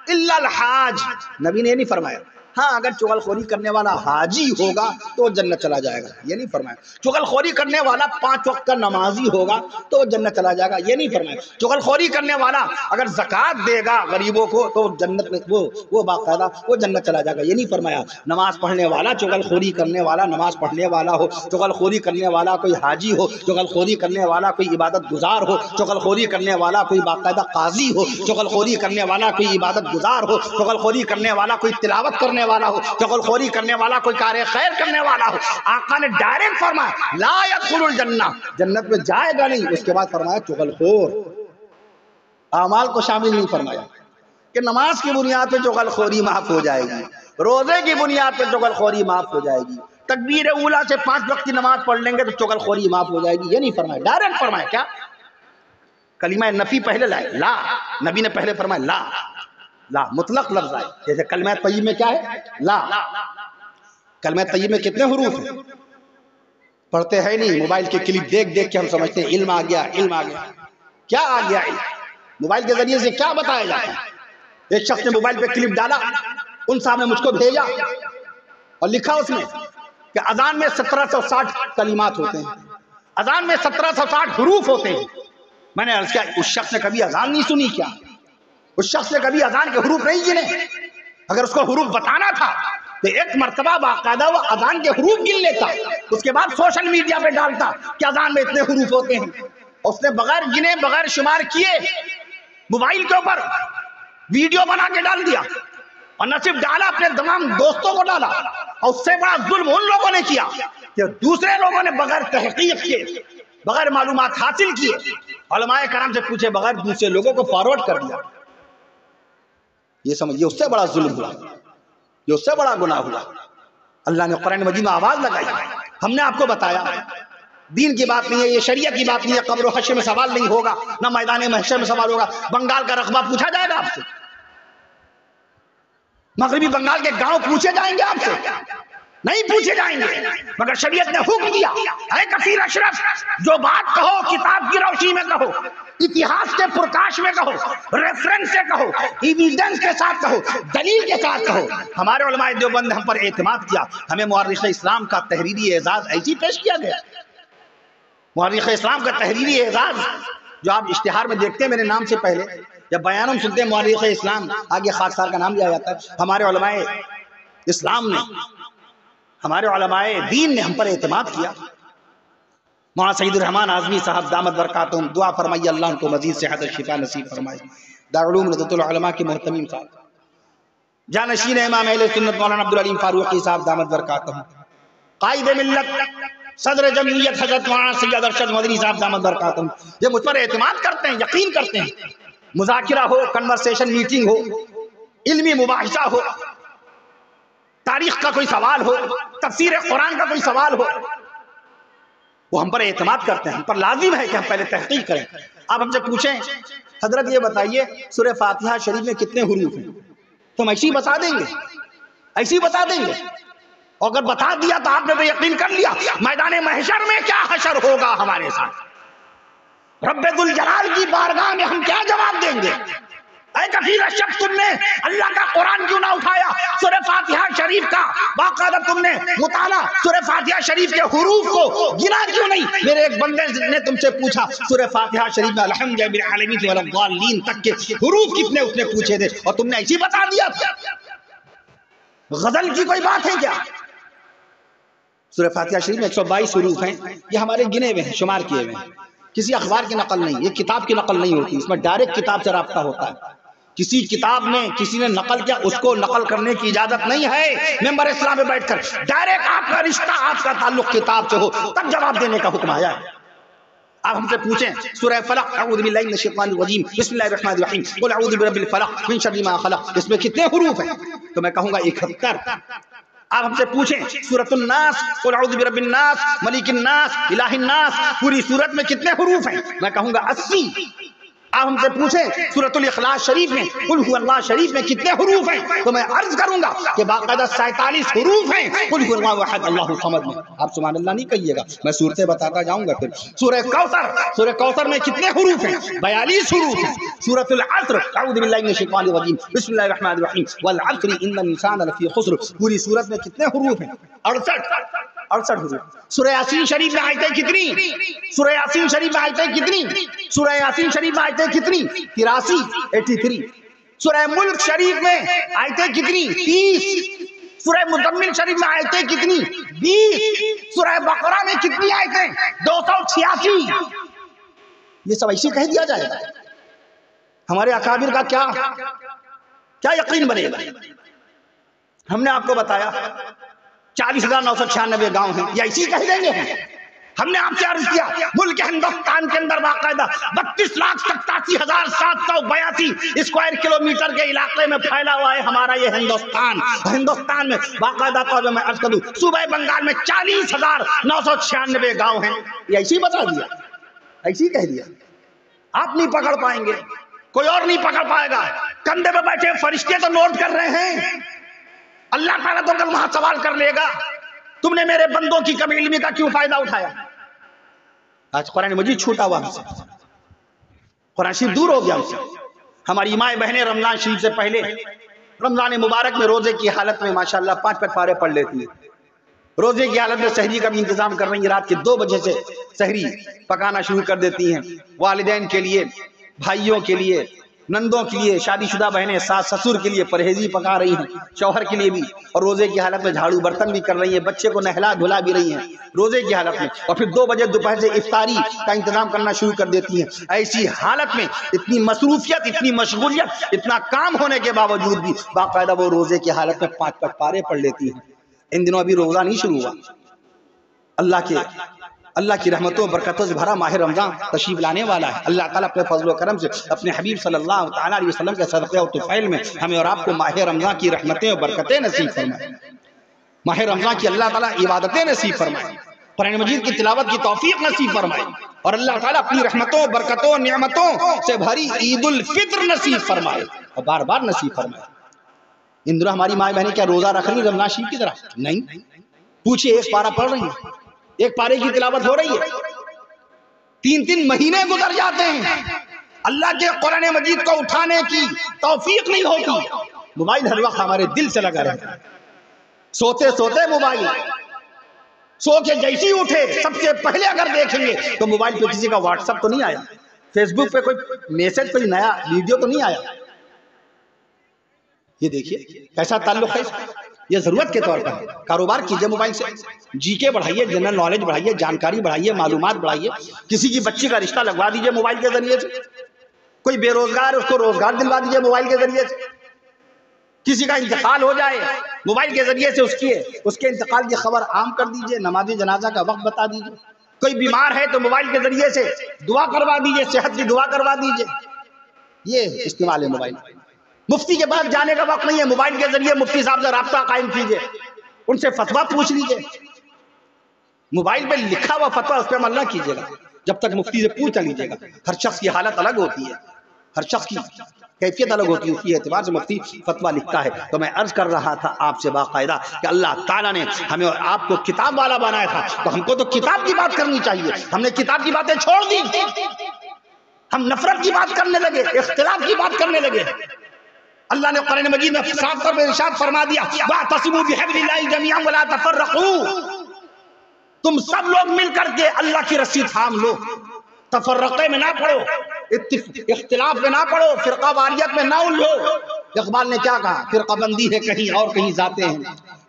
الا الحاج، نبی نے یہ نہیں فرمایا ہاں اگر چغل خوری کرنے والا حاجی ہوگا تو وہ جنت چلا جائے گا، یہ نہیں فرمایا۔ چغل خوری کرنے والا 5 وقت کا نمازی ہوگا تو وہ جنت چلا جائے گا، یہ نہیں فرمایا۔ چغل خوری کرنے والا اگر زکوٰۃ دے گا غریبوں کو تو جنت میں وہ باقاعدہ وہ جنت چلا جائے گا، یہ نہیں فرمایا۔ نماز پڑھنے والا، چغل خوری کرنے والا نماز پڑھنے والا ہو، چغل خوری کرنے والا کوئی حاجی ہو، چغل خوری کرنے والا کوئی عبادت گزار ہو، چغل خوری کرنے والا کوئی باقاعدہ قاضی ہو، چغل خوری کرنے والا کوئی عبادت گزار ہو، چغل خوری کرنے والا کوئی تلاوت کرنے والا ہو، چغل خوری کرنے والا کوئی کار خیر کرنے والا ہو، آقا نے ڈائریکٹ فرمایا لا يدخل الجنہ، جنت میں جائے گا نہیں۔ اس کے بعد فرمایا چغل خور، اعمال کو شامل نہیں فرمایا کہ نماز کی بنیاد پہ چغل خوری معاف ہو جائے گی، روزے کی بنیاد پہ چغل خوری معاف ہو جائے گی، تکبیر اولیٰ سے 5 وقت کی نماز پڑھ لیں گے تو چغل خوری معاف ہو جائے گی، یہ نہیں فرمایا۔ ڈائریکٹ فرمایا کیا؟ کلمہ نفی پہلے لائے، لا، نبی نے پہلے فرمایا لا، لا مطلق لفظ آئے، جیسے کلمہ طیب میں کیا ہے؟ لا۔ کلمہ طیب میں کتنے حروف ہیں؟ پڑھتے ہیں نہیں، موبائل کے کلپ دیکھ دیکھ کے ہم سمجھتے ہیں علم آ گیا، علم آ گیا۔ کیا آ گیا علم؟ موبائل کے ذریعے سے کیا بتایا جاتا ہے؟ ایک شخص نے موبائل پہ کلپ ڈالا، ان صاحب نے مجھ کو بھیجا اور لکھا اس میں کہ اذان میں 1760 کلمات ہوتے ہیں، اذان میں 1760 حروف ہوتے ہیں۔ میں نے عرض کیا اس شخص نے کبھی اذان نہیں سنی کیا؟ اس شخص نے کبھی اذان کے حروف نہیں گنے؟ اگر اس کو حروف بتانا تھا تو ایک مرتبہ باقاعدہ وہ اذان کے حروف گن لیتا، اس کے بعد سوشل میڈیا پہ ڈالتا کہ اذان میں اتنے حروف ہوتے ہیں۔ اس نے بغیر گنے، بغیر شمار کیے موبائل کے اوپر ویڈیو بنا کے ڈال دیا، اور نہ صرف ڈالا، اپنے تمام دوستوں کو ڈالا۔ اور اس سے بڑا ظلم ان لوگوں نے کیا کہ دوسرے لوگوں نے بغیر تحقیق کے، بغیر معلومات حاصل کیے، علماء کرام سے پوچھے بغیر دوسرے لوگوں کو فارورڈ کر دیا۔ یہ سمجھیے اس سے بڑا ظلم ہوا، یہ اس سے بڑا گناہ ہوا۔ اللہ نے قرآن مجید میں آواز لگائی، ہم نے آپ کو بتایا دین کی بات نہیں ہے، یہ شریعت کی بات نہیں ہے، قبر و حشر میں سوال نہیں ہوگا، نہ میدان محشر میں سوال ہوگا۔ بنگال کا رقبہ پوچھا جائے گا آپ سے، مغربی بنگال کے گاؤں پوچھے جائیں گے آپ سے؟ نہیں پوچھے جائیں گے، مگر شریعت نے حکم دیا اے کفیل اشرف، جو بات کہو کتاب کی روشنی میں کہو، اتہاس کے پرکاش میں کہو، ریفرنس سے کہو، ایویڈنس کے ساتھ کہو، دلیل کے ساتھ کہو۔ ہمارے علماء دیوبند نے ہم پر اعتماد کیا، ہمیں مورخ اسلام کا تحریری اعزاز ایسی پیش کیا گیا۔ مورخ اسلام کا تحریری اعزاز جو آپ اشتہار میں دیکھتے ہیں میرے نام سے پہلے، جب بیان سنتے ہیں مورخ اسلام، آگے خاکسار کا نام لیا جاتا ہے۔ ہمارے علماء اسلام نے، ہمارے علماء دین نے ہم پر اعتماد کیا۔ مولانا سعید الرحمان اعظمی صاحب دامت برکاتہم، دعا فرمائیے اللہ ان کو مزید صحت و شفا نصیب فرمائے۔ دارالعلوم ندوۃ العلماء کے محتمیم صاحب، جانشین امام اہل سنت مولانا عبدالعلیم فاروقی صاحب دامت برکاتہم، قائد ملت صدر جمہوریت حضرت مولانا سید ارشد مدنی صاحب دامت برکاتہم، یہ مجھ پر اعتماد کرتے ہیں، یقین کرتے ہیں۔ مذاکرہ ہو، کنورسیشن میٹنگ ہو، علمی مباحثہ ہو، تاریخ کا کوئی سوال ہو، تفسیر قرآن کا کوئی سوال ہو، وہ ہم پر اعتماد کرتے ہیں، ہم پر لازم ہے کہ ہم پہلے تحقیق کریں۔ آپ ہم سے پوچھیں حضرت یہ بتائیے سورہ فاتحہ شریف میں کتنے حروف ہیں، تو ہم ایسی ہی بتا دیں گے، ایسی بتا دیں گے۔ اور اگر بتا دیا تو آپ نے تو یقین کر لیا میدان محشر میں کیا حشر ہوگا ہمارے ساتھ، رب ذوالجلال کی بارگاہ میں ہم کیا جواب دیں گے۔ اے کثیر شک، تم نے اللہ کا قرآن کیوں نہ اٹھایا؟ سورہ فاتحہ شریف کا باقاعدہ تم نے مطالعہ، سورہ فاتحہ شریف کے حروف کو گنا کیوں نہیں؟ میرے ایک بندے نے تم سے پوچھا سورہ فاتحہ شریف میں الحمد للہ العالمین ولا الضالین تک کے حروف کتنے اس نے پوچھے تھے اور تم نے ایسے ہی بتا دیا تھا۔ غزل کی کوئی بات ہے کیا؟ سورہ فاتحہ شریف میں 122 حروف ہیں، یہ ہمارے گنے ہوئے ہیں، شمار کیے ہوئے ہیں، کسی اخبار کی نقل نہیں، یہ کتاب کی نقل نہیں ہوتی، اس میں ڈائریکٹ کتاب سے رابطہ ہوتا ہے۔ کسی کتاب میں کسی نے نقل کیا، اس کو نقل کرنے کی اجازت نہیں ہے۔ ممبر اسلام میں بیٹھ کر ڈائریکٹ آپ کا رشتہ، آپ کا تعلق کتاب سے ہو تب جواب دینے کا حکم آیا ہے۔ آپ ہم سے پوچھیں سورہ فلق، اعوذ باللہ من الشیطان الرجیم بسم اللہ الرحمن الرحیم قل اعوذ برب الفلق من شر ما خلق، اس میں کتنے حروف ہیں؟ تو میں کہوں گا 71۔ آپ ہم سے پوچھیں سورۃ الناس، قل اعوذ برب الناس ملک الناس الہ الناس، پوری سورت میں کتنے حروف ہیں؟ میں کہوں گا 80۔ آپ ہم سے پوچھیں سورۃ الاخلاص شریف میں، قل هو اللہ شریف میں کتنے حروف ہیں؟ تو میں عرض کروں گا کہ باقاعدہ 47 حروف ہیں قل هو اللہ احد اللہ الصمد میں۔ آپ سبحان اللہ نہیں کہیے گا، میں صورتیں بتاتا جاؤں گا۔ پھر سورہ کوثر، سورہ کوثر میں کتنے حروف ہیں؟ 42 حروف ہیں۔ سورۃ العصر، اعوذ باللہ من الشیطان الرجیم بسم اللہ الرحمن الرحیم والعصر ان الانسان لفی خسر، پوری سورت میں کتنے حروف ہیں؟ 68 حروف۔ سورہ یاسین شریف میں آیتیں کتنی؟ سورہ یاسین شریف میں آیتیں کتنی؟ سورہ یاسین شریف میں آیتیں کتنی؟ 83۔ سورہ ملک شریف میں آیتیں کتنی؟ 30۔ سورہ مزمل شریف میں آیتیں کتنی؟ 20۔ سورہ بقرہ میں کتنی آیتیں؟ 286۔ یہ سب ایسے کہہ دیا جائے گا؟ ہمارے اکابر کا کیا یقین بنے گا؟ ہم نے آپ کو بتایا 40,996 گاؤں ہیں، یہ ایسی کہہ دیں گے؟ ہم نے آپ سے عرض کیا ملک ہندوستان کے اندر باقاعدہ 32,87,782 اسکوائر کلومیٹر کے علاقے میں پھیلا ہوا ہے ہمارا یہ ہندوستان۔ ہندوستان میں باقاعدہ طور پہ میں عرض کروں صوبہ بنگال میں 40,996 گاؤں ہیں، یہ ایسی بتا دیا، ایسی کہہ دیا۔ آپ نہیں پکڑ پائیں گے، کوئی اور نہیں پکڑ پائے گا، کندھے پہ بیٹھے فرشتے تو نوٹ کر رہے ہیں، اللہ تعالیٰ تو کل وہاں سوال کر لے گا تم نے میرے بندوں کی کمی علمی کا کیوں فائدہ اٹھایا؟ آج قرآن مجید چھوٹا ہوا ہم سے، قرآن شریف دور ہو گیا ہم سے۔ ہماری مائیں بہنیں رمضان شریف سے پہلے رمضان مبارک میں روزے کی حالت میں ماشاءاللہ 5 پارے پڑھ لیتی ہیں، روزے کی حالت میں سحری کا بھی انتظام کر رہی ہیں، رات کے 2 بجے سے سحری پکانا شروع کر دیتی ہیں، والدین کے لیے، بھائیوں کے لیے، نندوں کے لیے، شادی شدہ بہنیں ساس سسر کے لیے پرہیزی پکا رہی ہیں، شوہر کے لیے بھی، اور روزے کی حالت میں جھاڑو برتن بھی کر رہی ہیں، بچے کو نہلا دھلا بھی رہی ہیں روزے کی حالت میں، اور پھر 2 بجے دوپہر سے افطاری کا انتظام کرنا شروع کر دیتی ہیں۔ ایسی حالت میں اتنی مصروفیت، اتنی مشغولیت، اتنا کام ہونے کے باوجود بھی باقاعدہ وہ روزے کی حالت میں 5 پارے پڑھ لیتی ہیں۔ ان دنوں ابھی روزہ نہیں شروع ہوا، اللہ کی رحمتوں برکتوں سے بھرا ماہ رمضان تشریف لانے والا ہے۔ اللہ تعالیٰ اپنے فضل و کرم سے اپنے حبیب صلی اللہ تعالیٰ علیہ وسلم کے صدقے و طفیل میں ہمیں اور آپ کو ماہ رمضان کی رحمتیں و برکتیں نصیب فرمائے، ماہ رمضان کی اللہ تعالیٰ عبادتیں نصیب فرمائے، قرآن مجید کی تلاوت کی توفیق نصیب فرمائے، اور اللہ تعالیٰ اپنی رحمتوں برکتوں نعمتوں سے بھری عید الفطر نصیب فرمائے اور بار بار نصیب فرمائے۔ ان دنوں ہماری ماں بہنیں کیا روزہ رکھ رہی رمضان شریف کی طرح؟ نہیں، پوچھئے ایک پارہ پڑھ رہی ہیں، ایک پارے کی تلاوت ہو رہی ہے، 3 مہینے گزر جاتے ہیں، اللہ کے قرآن مجید کو اٹھانے کی توفیق نہیں ہوتی۔ موبائل ہر وقت ہمارے دل سے لگا رہتا ہے، سوتے سوتے موبائل، سو کے جیسی اٹھے سب سے پہلے اگر دیکھیں گے تو موبائل پہ کسی کا واٹس ایپ تو نہیں آیا، فیس بک پہ کوئی میسج، کوئی نیا ویڈیو تو نہیں آیا۔ یہ دیکھیے کیسا تعلق ہے، یہ ضرورت کے طور پر کاروبار کیجئے موبائل سے، جی کے بڑھائیے، جنرل نالج بڑھائیے، جانکاری بڑھائیے، معلومات بڑھائیے، کسی کی بچی کا رشتہ لگوا دیجئے موبائل کے ذریعے سے، کوئی بے روزگار اس کو روزگار دلوا دیجئے موبائل کے ذریعے سے، کسی کا انتقال ہو جائے موبائل کے ذریعے سے اس کے انتقال کی خبر عام کر دیجئے، نماز جنازہ کا وقت بتا دیجئے، کوئی بیمار ہے تو موبائل کے ذریعے سے دعا کروا دیجئے، صحت کی دعا کروا دیجئے۔ یہ استعمال ہے موبائل۔ مفتی کے پاس جانے کا وقت نہیں ہے، موبائل کے ذریعے مفتی صاحب سے رابطہ قائم کیجئے، ان سے فتویٰ پوچھ لیجئے، موبائل پہ لکھا ہوا فتویٰ اس پہ عمل نہ کیجئے گا، جب تک مفتی سے پوچھ لیجئے گا۔ ہر شخص کی حالت الگ ہوتی ہے، ہر شخص کی کیفیت الگ ہوتی ہے، اسی اعتبار سے مفتی فتویٰ لکھتا ہے۔ تو میں عرض کر رہا تھا آپ سے باقاعدہ کہ اللہ تعالیٰ نے ہمیں اور آپ کو کتاب والا بنایا تھا، تو ہم کو تو کتاب کی بات کرنی چاہیے، ہم نے کتاب کی باتیں چھوڑ دی، ہم نفرت کی بات کرنے لگے، اختلاف کی بات کرنے لگے۔ اللہ نے قرآن مجید میں صاف طور پر ارشاد فرما دیا وَاعْتَصِمُوا بِحَبْلِ اللَّهِ جَمِيعًا وَلَا تَفَرَّقُوا، تم سب لوگ مل کر کے اللہ کی رسی تھام لو، تفرقے میں نہ پڑو، اختلاف میں نہ پڑو، فرقہ واریت میں نہ الجھو۔ اقبال نے کیا کہا؟ فرقہ بندی ہے کہیں اور کہیں جاتے ہیں،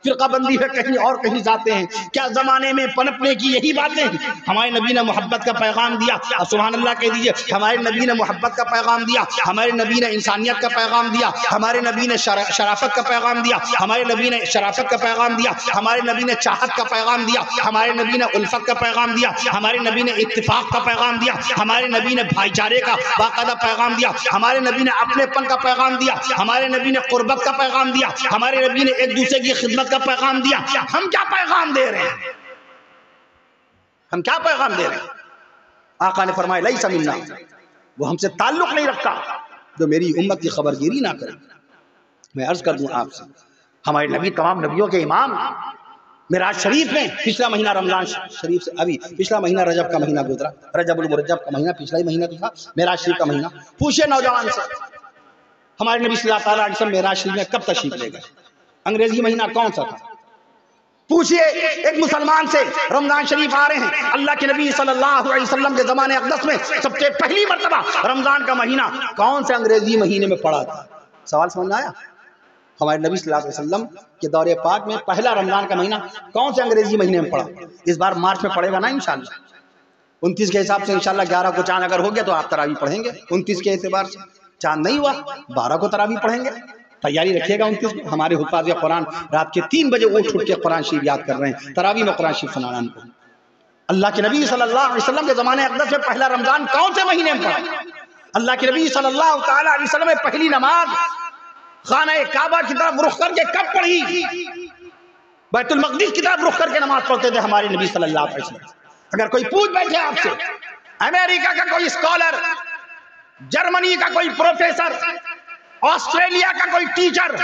فرقہ بندی ہے کہیں اور کہیں جاتے ہیں، کیا زمانے میں پنپنے کی یہی باتیں ہیں؟ ہمارے نبی نے محبت کا پیغام دیا، سبحان اللہ کہہ دیجئے، ہمارے نبی نے محبت کا پیغام دیا، ہمارے نبی نے انسانیت کا پیغام دیا، ہمارے نبی نے شرافت کا پیغام دیا، ہمارے نبی نے شرافت کا پیغام دیا، ہمارے نبی نے چاہت کا پیغام دیا، ہمارے نبی نے الفت کا پیغام دیا، ہمارے نبی نے اتفاق کا پیغام دیا، ہمارے نبی نے بھائی چارے کا باقاعدہ پیغام دیا، ہمارے نبی نے اپنے پن کا پیغام دیا، ہمارے نبی نے قربت کا پیغام دیا، ہمارے نبی نے ایک دوسرے کی خدمت کا پیغام دیا۔ ہم کیا پیغام دے رہے ہیں؟ ہم کیا پیغام دے رہے ہیں؟ آقا نے فرمایا لیس منا، وہ ہم سے تعلق نہیں رکھتا جو میری امت کی خبرگیری نہ کرے۔ میں عرض کر دوں آپ سے، ہمارے نبی تمام نبیوں کے امام، معراج شریف میں پچھلا مہینہ رمضان شریف سے ابھی پچھلا مہینہ رجب کا مہینہ گزرا، رجب المرجب کا مہینہ پچھلا ہی مہینہ تھا، معراج شریف کا مہینہ۔ پوچھے نوجوان سے ہمارے نبی صلی اللہ علیہ وسلم معراج شریف میں کب تشریف لے گئے؟ انگریزی مہینہ کون سا تھا؟ پوچھئے ایک مسلمان سے، رمضان شریف آ رہے ہیں، اللہ کے نبی صلی اللہ علیہ وسلم کے زمانے اقدس میں سب سے پہلی مرتبہ رمضان کا مہینہ کون سے انگریزی مہینے میں پڑا تھا؟ سوال سمجھ میں آیا؟ ہمارے نبی صلی اللہ علیہ وسلم کے دور پاک میں پہلا رمضان کا مہینہ کون سے انگریزی مہینے میں پڑا؟ اس بار مارچ میں پڑے گا نا انشاءاللہ۔ 29 کے حساب سے انشاءاللہ 11 کو چاند اگر ہو گیا تو آپ تراویح پڑھیں گے، 29 کے اعتبار سے چاند نہیں ہوا 12 کو تراویح پڑھیں گے، تیاری رکھیے گا 29 کو۔ ہمارے حفاظ قرآن رات کے 3 بجے اٹھ کے قرآن شریف یاد کر رہے ہیں، تراویح میں قرآن شریف سنانا ان کو۔ اللہ کے نبی صلی اللہ علیہ وسلم کے زمانے اقدس میں پہلا رمضان کون سے مہینے میں پڑا؟ اللہ کے نبی صلی اللہ تعالی علیہ وسلم نے پہلی نماز خانہ کعبہ کی طرف رخ کر کے کب پڑھی؟ بیت المقدس کی طرف رخ کر کے نماز پڑھتے تھے ہمارے نبی صلی اللہ علیہ وسلم۔ اگر کوئی پوچھ بیٹھے آپ سے، امریکہ کا کوئی اسکالر، جرمنی کا کوئی پروفیسر، آسٹریلیا کا کوئی ٹیچر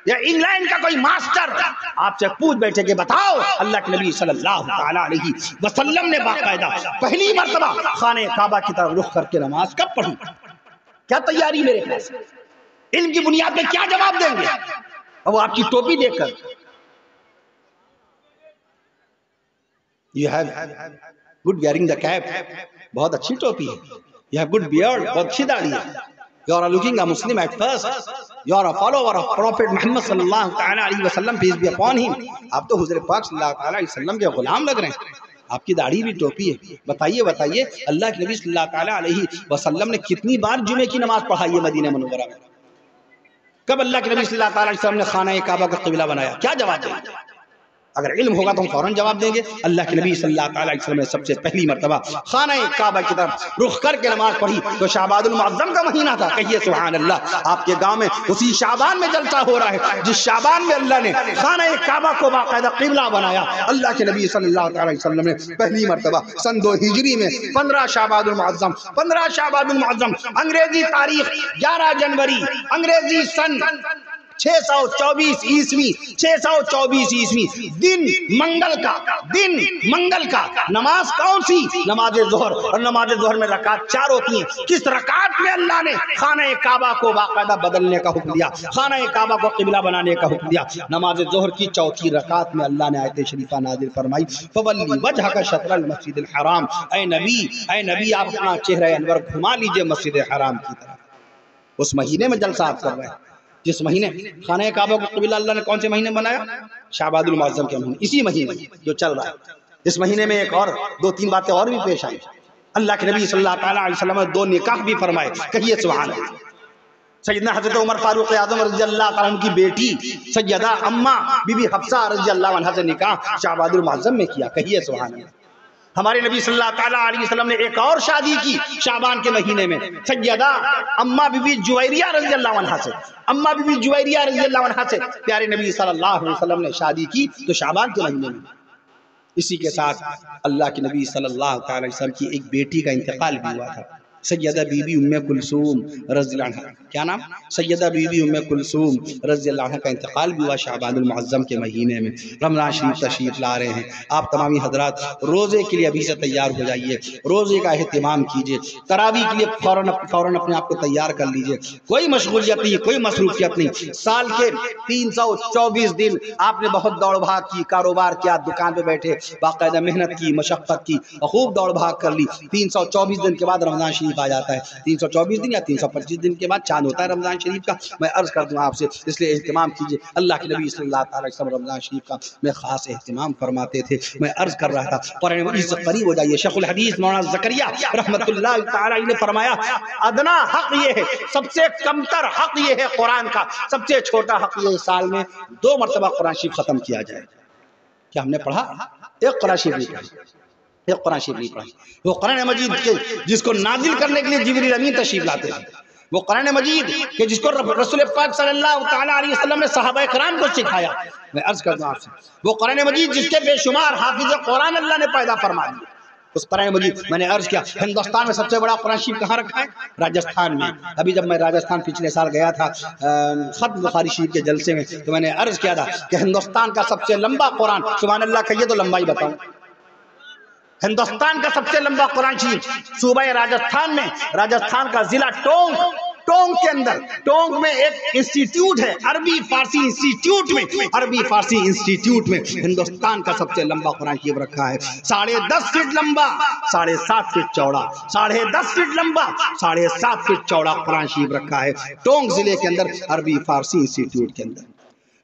یا انگلینڈ کا کوئی ماسٹر آپ سے پوچھ بیٹھے کہ بتاؤ اللہ کے نبی صلی اللہ علیہ وسلم نے باقاعدہ پہلی مرتبہ خانہ کعبہ کی طرف رخ کر کے نماز کب پڑھی؟ کیا تیاری میرے پاس؟ علم کی بنیاد میں کیا جواب دیں گے؟ اور وہ آپ کی ٹوپی دیکھ کر You have good wearing the cap، بہت اچھی ٹوپی ہے۔ You have good beard، بہت اچھی داڑھی ہے۔ You are looking a Muslim at first، you are a follower of Prophet Muhammad صلی اللہ تعالی علیہ وسلم، peace be upon him۔ آپ تو حضور پاک صلی اللہ تعالی علیہ وسلم کے غلام لگ رہے ہیں، آپ کی داڑھی بھی ٹوپی ہے۔ بتائیے اللہ کے نبی صلی اللہ تعالی علیہ وسلم نے کتنی بار جمعے کی نماز پڑھائی ہے مدینہ منورہ میں؟ کب اللہ کے نبی صلی اللہ تعالی علیہ وسلم نے خانہ کعبہ کا قبلہ بنایا؟ کیا جواب دیں گے؟ اگر علم ہوگا تو ہم فوراً جواب دیں گے۔ اللہ کے نبی صلی اللہ تعالی علیہ وسلم نے سب سے پہلی مرتبہ خانہ کعبہ کی طرف رخ کر کے نماز پڑھی تو شعبان المعظم کا مہینہ تھا۔ کہیے سبحان اللہ۔ آپ کے گاؤں میں اسی شعبان میں جلسہ ہو رہا ہے جس شعبان میں اللہ نے خانہ کعبہ کو باقاعدہ قبلہ بنایا۔ اللہ کے نبی صلی اللہ تعالی علیہ وسلم نے پہلی مرتبہ سن 2 ہجری میں 15 شعبان المعظم انگریزی تاریخ 11 جنوری، انگریزی سن 624 عیسوی، دن منگل کا نماز کون سی؟ نماز ظہر۔ اور نماز ظہر میں رکعت 4 ہوتی ہیں۔ کس رکعت میں اللہ نے خانہ کعبہ کو باقاعدہ بدلنے کا حکم دیا، خانہ کعبہ کو قبلہ بنانے کا حکم دیا؟ نماز ظہر کی 4تھی رکعت میں اللہ نے آیت شریفہ نازل فرمائی فولی وجہک شطر المسجد الحرام، اے نبی آپ اپنا چہرہ انور گھما لیجئے مسجد حرام کی طرف۔ اس مہینے میں جلسہ آپ کر رہے ہیں جس مہینے خانہ کعبہ کو قبلہ اللہ نے کون سے مہینے بنایا؟ شعبان المعظم کے مہینے، اسی مہینے جو چل رہا ہے۔ اس مہینے میں ایک اور 2-3 باتیں اور بھی پیش آئی۔ اللہ کے نبی صلی اللہ تعالی علیہ وسلم نے 2 نکاح بھی فرمائے۔ کہیے سبحان اللہ۔ سیدنا حضرت عمر فاروق اعظم رضی اللہ تعالیٰ عنہ کی بیٹی سیدہ اما بی بی حفصہ رضی اللہ عنہا سے نکاح شعبان المعظم میں کیا۔ کہیے سبحان اللہ۔ ہمارے نبی صلی اللہ تعالیٰ علیہ وسلم نے ایک اور شادی کی شعبان کے مہینے میں، سیدہ اما بی بی جویریہ رضی اللہ عنہا سے۔ اما بی بی جویریہ رضی اللہ عنہا سے پیارے نبی صلی اللہ علیہ وسلم نے شادی کی تو شعبان کے مہینے میں۔ اسی کے ساتھ اللہ کے نبی صلی اللہ تعالیٰ علیہ وسلم کی ایک بیٹی کا انتقال بھی ہوا تھا۔ سیدہ بی بی ام کلثوم رضی اللہ عنہ، کیا نام؟ سیدہ بی بی ام کلثوم رضی اللہ عنہ کا انتقال بھی ہوا شعبان المعظم کے مہینے میں۔ رمضان شریف تشریف لا رہے ہیں، آپ تمامی حضرات روزے کے لیے ابھی سے تیار ہو جائیے، روزے کا اہتمام کیجیے، تراویح کے لیے فوراً اپنے آپ کو تیار کر لیجیے، کوئی مشغولیت نہیں، کوئی مصروفیت نہیں۔ سال کے 324 دن آپ نے بہت دوڑ بھاگ کی، کاروبار کیا، دکان پہ بیٹھے باقاعدہ محنت کی، مشقت کی اور خوب دوڑ بھاگ کر لی۔ 324 دن کے بعد رمضان شریف آ جاتا ہے، 324 دن یا 325 دن کے بعد چاند ہوتا ہے رمضان شریف کا۔ میں عرض کر دوں آپ سے، اس لیے اہتمام کیجیے۔ اللہ کے نبی صلی اللہ علیہ وسلم رمضان شریف کا میں خاص اہتمام فرماتے تھے۔ میں عرض کر رہا تھا قرآن مجید سے قریب ہو جائیے۔ شیخ الحدیث مولانا زکریا رحمت اللہ تعالی علیہ نے فرمایا ادنا حق یہ ہے، سب سے کمتر حق یہ ہے قرآن کا، سب سے چھوٹا حق یہ ہے سال میں 2 مرتبہ قرآن شریف ختم کیا جائے۔ کیا ہم نے پڑھا؟ ایک قرآن شریف نہیں پڑھی، ایک قرآن شریف نہیں پڑھی۔ وہ قرآن مجید کے جس کو نازل کرنے کے لیے جبریل امین تشریف لاتے ہیں، وہ قرآن مجید کہ جس کو رسول پاک صلی اللہ تعالی علیہ وسلم نے صحابہ کرام کو سکھایا۔ میں عرض کرتا ہوں آپ سے، وہ قرآن مجید جس کے بے شمار حافظ قرآن اللہ نے پیدا فرما دیا، اس قرآن مجید میں نے عرض کیا ہندوستان میں سب سے بڑا قرآن شریف کہاں رکھا ہے؟ راجستھان میں۔ ابھی جب میں راجستھان پچھلے سال گیا تھا ختم بخاری شریف کے جلسے میں، تو میں نے عرض کیا تھا کہ ہندوستان کا سب سے لمبا قرآن، سبحان اللہ کہیے تو لمبائی بتاؤں، ہندوستان کا سب سے لمبا قرآن شریف صوبہ راجستھان میں، راجستھان کا ضلع ٹونک کے اندر، ٹونک میں ایک انسٹیٹیوٹ ہے عربی فارسی انسٹیٹیوٹ میں، عربی فارسی انسٹیٹیوٹ میں ہندوستان کا سب سے لمبا قرآن شریف رکھا ہے۔ 10.5 فٹ لمبا، 7.5 فٹ چوڑا، 10.5 فٹ لمبا، 7.5 فٹ چوڑا قرآن شریف رکھا ہے ٹونک ضلع کے اندر عربی فارسی انسٹیٹیوٹ کے اندر۔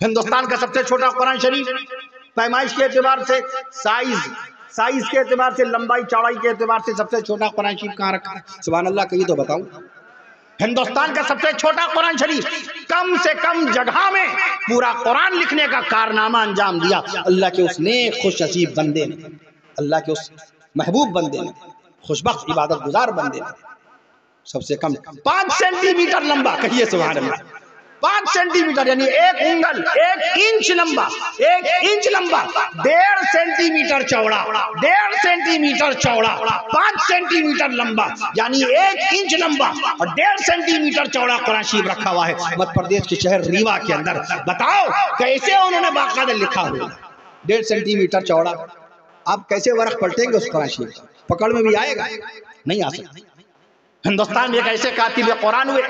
ہندوستان کا سب سے چھوٹا قرآن شریف پیمائش کے اعتبار سے، سائز کے اعتبار سے، لمبائی چوڑائی کے اعتبار سے سب سے چھوٹا قرآن شریف کہاں رکھا ہے؟ سبحان اللہ کہیے تو بتاؤں۔ ہندوستان کا سب سے چھوٹا قرآن شریف کم سے کم جگہ میں پورا قرآن لکھنے کا کارنامہ انجام دیا اللہ کے اس نیک خوش نصیب بندے نے، اللہ کے اس محبوب بندے نے، خوشبخت عبادت گزار بندے نے۔ سب سے کم 5 سینٹی میٹر لمبا، کہیے سبحان اللہ، 5 سینٹی میٹر یعنی 1 انگل، 1 انچ لمبا، 1 انچ لمبا، 1.5 سینٹی میٹر چوڑا، 1.5 سینٹی میٹر چوڑا، 5 سینٹی میٹر لمبا یعنی 1 انچ لمبا اور 1.5 سینٹی میٹر چوڑا قرآن شریف رکھا ہوا ہے مدھیہ پردیش کے شہر ریوا کے اندر۔ بتاؤ کیسے انہوں نے باقاعدہ لکھا ہوا 1.5 سینٹی میٹر چوڑا؟ آپ کیسے ورق پلٹیں گے اس قرآن شریف؟ پکڑ میں بھی آئے گا؟ نہیں آ سکتا۔ ہندوستان میں ایک ایسے کاتب قرآن ہوئے،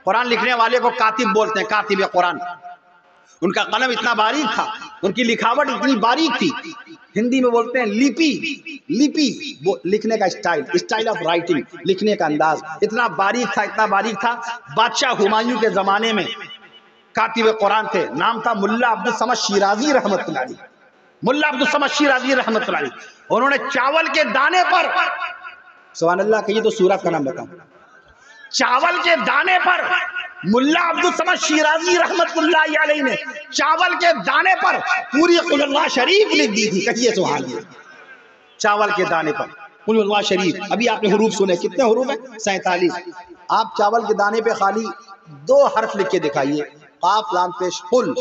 قرآن لکھنے والے کو کاتب بولتے ہیں، کاتب قرآن۔ ان کا قلم اتنا باریک تھا، ان کی لکھاوٹ اتنی باریک تھی، ہندی میں بولتے ہیں لیپی لکھنے کا اسٹائل آف رائٹنگ، لکھنے کا انداز اتنا باریک تھا۔ بادشاہ ہمایوں کے زمانے میں کاتب قرآن تھے، نام تھا ملا عبدالصمد شیرازی رحمت اللہ علیہ، ملا عبدالصمد شیرازی رحمت اللہ علیہ۔ انہوں نے چاول کے دانے پر، سبحان اللہ کہیے تو سورت کا نام بتاؤں، چاول کے دانے پر ملا عبدالصمد شیرازی رحمت اللہ علیہ نے چاول کے دانے پر پوری قل اللہ شریف لکھ دی تھی، کہیے سبحان اللہ۔ چاول کے دانے پر قل اللہ شریف، ابھی آپ نے حروف سنے، کتنے حروف ہیں؟ 47۔ آپ چاول کے دانے پہ خالی 2 حرف لکھ کے دکھائیے، قاف لام پیش قل،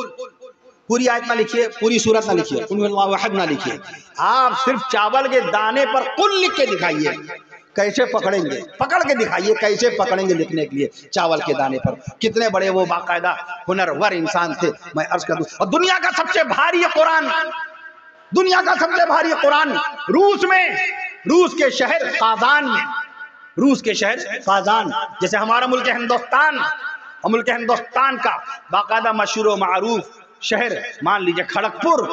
پوری آیت نہ لکھیے، پوری سورت نہ لکھیے، قل اللہ احد نہ لکھیے، آپ صرف چاول کے دانے پر قل لکھ کے دکھائیے۔ کیسے پکڑیں گے؟ پکڑ کے دکھائیے کیسے پکڑیں گے لکھنے کے لیے چاول کے دانے پر۔ کتنے بڑے وہ باقاعدہ ہنرور انسان تھے۔ میں عرض کر دوں، اور دنیا کا سب سے بھاری قرآن، دنیا کا سب سے بھاری قرآن روس میں، روس کے شہر قازان میں، روس کے شہر قازان، جیسے ہمارا ملک ہندوستان، اور ملک ہندوستان کا باقاعدہ مشہور و معروف شہر مان لیجئے کھڑگپور،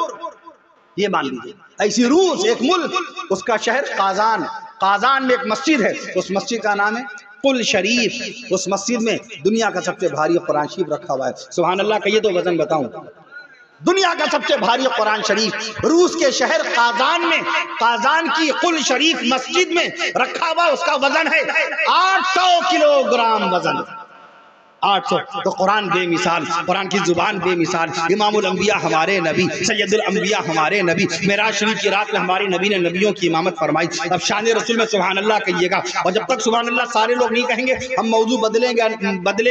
یہ مان لیجئے ایسی روس ایک ملک، اس کا شہر قازان۔ قازان میں ایک مسجد ہے، اس مسجد کا نام ہے قل شریف۔ اس مسجد میں دنیا کا سب سے بھاری قرآن شریف رکھا ہوا ہے، سبحان اللہ کہیے تو وزن بتاؤں۔ دنیا کا سب سے بھاری قرآن شریف روس کے شہر قازان میں، قازان کی قل شریف مسجد میں رکھا ہوا، اس کا وزن ہے 800 کلو گرام وزن، 800 تو قرآن بے مثال، قرآن کی زبان بے مثال، امام الانبیاء ہمارے نبی، سید الانبیاء ہمارے نبی، معراج شریف کی رات میں ہمارے نبی نے نبیوں کی امامت فرمائی۔ اب شان رسول میں سبحان اللہ کہیے گا، اور جب تک سبحان اللہ سارے لوگ نہیں کہیں گے ہم موضوع بدلیں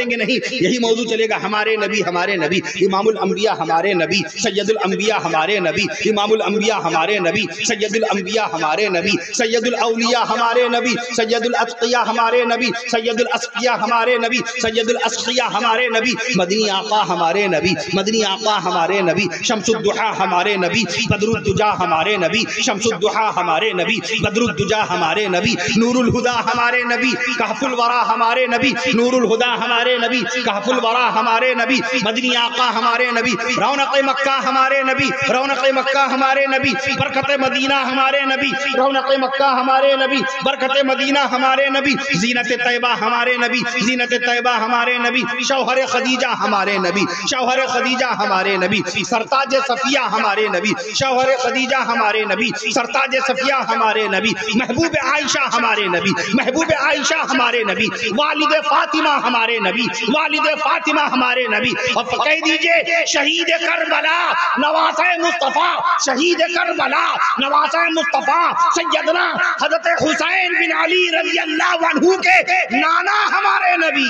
گے نہیں، یہی موضوع چلے گا، ہمارے نبی ہمارے نبی، امام الانبیاء ہمارے نبی، سید الانبیاء ہمارے نبی، امام الانبیاء ہمارے نبی، سید الانبیاء ہمارے نبی، سید الاولیاء ہمارے نبی، سید الاتقیاء ہمارے نبی، سید الاسقیاء ہمارے نبی، سید الاسقیاء ہمارے نبی، مدنی آقا ہمارے نبی، مدنی آقا ہمارے نبی، شمس الضحیٰ ہمارے نبی، بدر الدجا ہمارے نبی، شمس الضحیٰ ہمارے نبی، بدر الدجا ہمارے نبی، نور الہدا ہمارے نبی، کہف الورا ہمارے نبی، نور الہدا ہمارے نبی، کہف الورا ہمارے نبی، مدنی آقا ہمارے نبی، رونق مکہ ہمارے نبی، رونق مکہ ہمارے نبی، برکت مدینہ ہمارے نبی، رونق مکہ ہمارے نبی، برکت مدینہ ہمارے نبی، زینت طیبہ ہمارے نبی، زینت طیبہ ہمارے نبی، شوہر خدیجہ ہمارے نبی، شوہر خدیجہ ہمارے نبی، سرتاج صفیہ ہمارے نبی، شوہر خدیجہ ہمارے نبی، سرتاج صفیہ ہمارے نبی، محبوب عائشہ ہمارے نبی، محبوب عائشہ ہمارے نبی، والد فاطمہ ہمارے نبی، والد فاطمہ ہمارے نبی، اور کہہ دیجئے شہید کربلا نواسہ مصطفیٰ، شہید کربلا نواسہ مصطفیٰ سیدنا حضرت حسین بن علی رضی اللہ عنہ کے نانا ہمارے نبی۔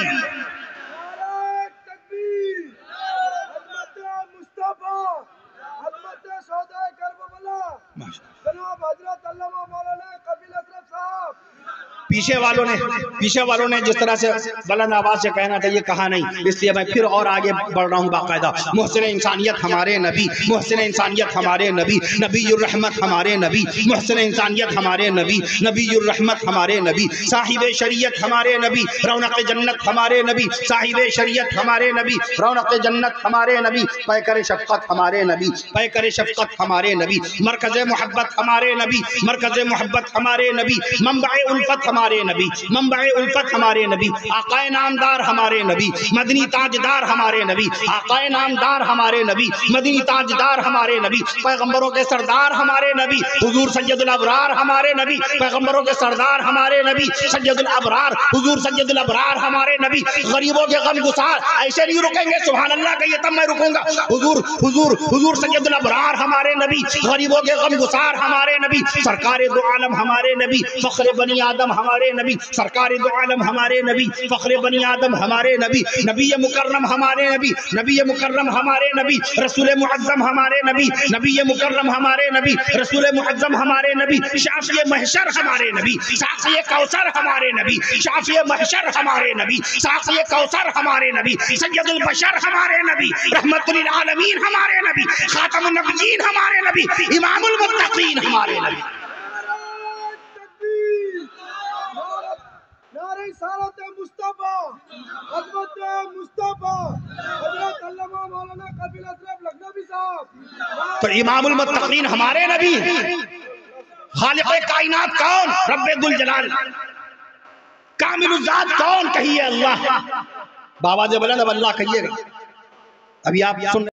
پیچھے والوں نے جس طرح سے بلند آواز سے کہنا تھا یہ کہا نہیں، اس لیے میں پھر اور آگے بڑھ رہا ہوں باقاعدہ۔ محسن انسانیت ہمارے نبی، محسن انسانیت ہمارے نبی، نبی الرحمت ہمارے نبی، محسن انسانیت ہمارے نبی، نبی الرحمت ہمارے نبی، صاحب شریعت ہمارے نبی، رونق جنت ہمارے نبی، صاحب شریعت ہمارے نبی، رونق جنت ہمارے نبی، پیکر شفقت ہمارے نبی، پیکر شفقت ہمارے نبی، مرکز محبت ہمارے نبی، مرکز محبت ہمارے نبی، منبع الفت ہمارے نبی، منبع الفت ہمارے نبی، آقا نامدار ہمارے نبی، مدنی تاجدار ہمارے نبی، آقا نامدار ہمارے نبی، مدنی تاجدار ہمارے نبی، پیغمبروں کے سردار ہمارے نبی، حضور سید الابرار ہمارے نبی، پیغمبروں کے سردار ہمارے نبی، سید الابرار، حضور سید الابرار ہمارے نبی، غریبوں کے غم گسار، ایسے نہیں رکیں گے، سبحان اللہ کہیے تب میں رکوں گا، حضور حضور حضور سید الابرار ہمارے نبی، غریبوں کے غم گسار ہمارے نبی، سرکار دو عالم ہمارے نبی، فخر بنی آدم ہمارے نبی، سرکار دو عالم ہمارے نبی، فخر بنی آدم ہمارے نبی، نبی مکرم ہمارے نبی، نبی مکرم ہمارے نبی، رسول معظم ہمارے نبی، نبی مکرم ہمارے نبی، رسول معظم ہمارے نبی، شافی محشر ہمارے نبی، ساقی کوثر ہمارے نبی، شافی محشر ہمارے نبی، ساقی کوثر ہمارے نبی، سید البشر ہمارے نبی، رحمت للعالمین ہمارے نبی، خاتم النبیین ہمارے نبی، امام المتقین ہمارے نبی۔ رسالت مصطفیٰ، عظمت مصطفیٰ، حضرت علامہ مولانا قابل اشرف لکھنوی صاحب۔ تو امام المتقین ہمارے نبی، خالق کائنات کون؟ رب ذوالجلال، کامل الذات کون؟ کہیے اللہ، بابا جب بلند اب اللہ کہیے گا، ابھی آپ سن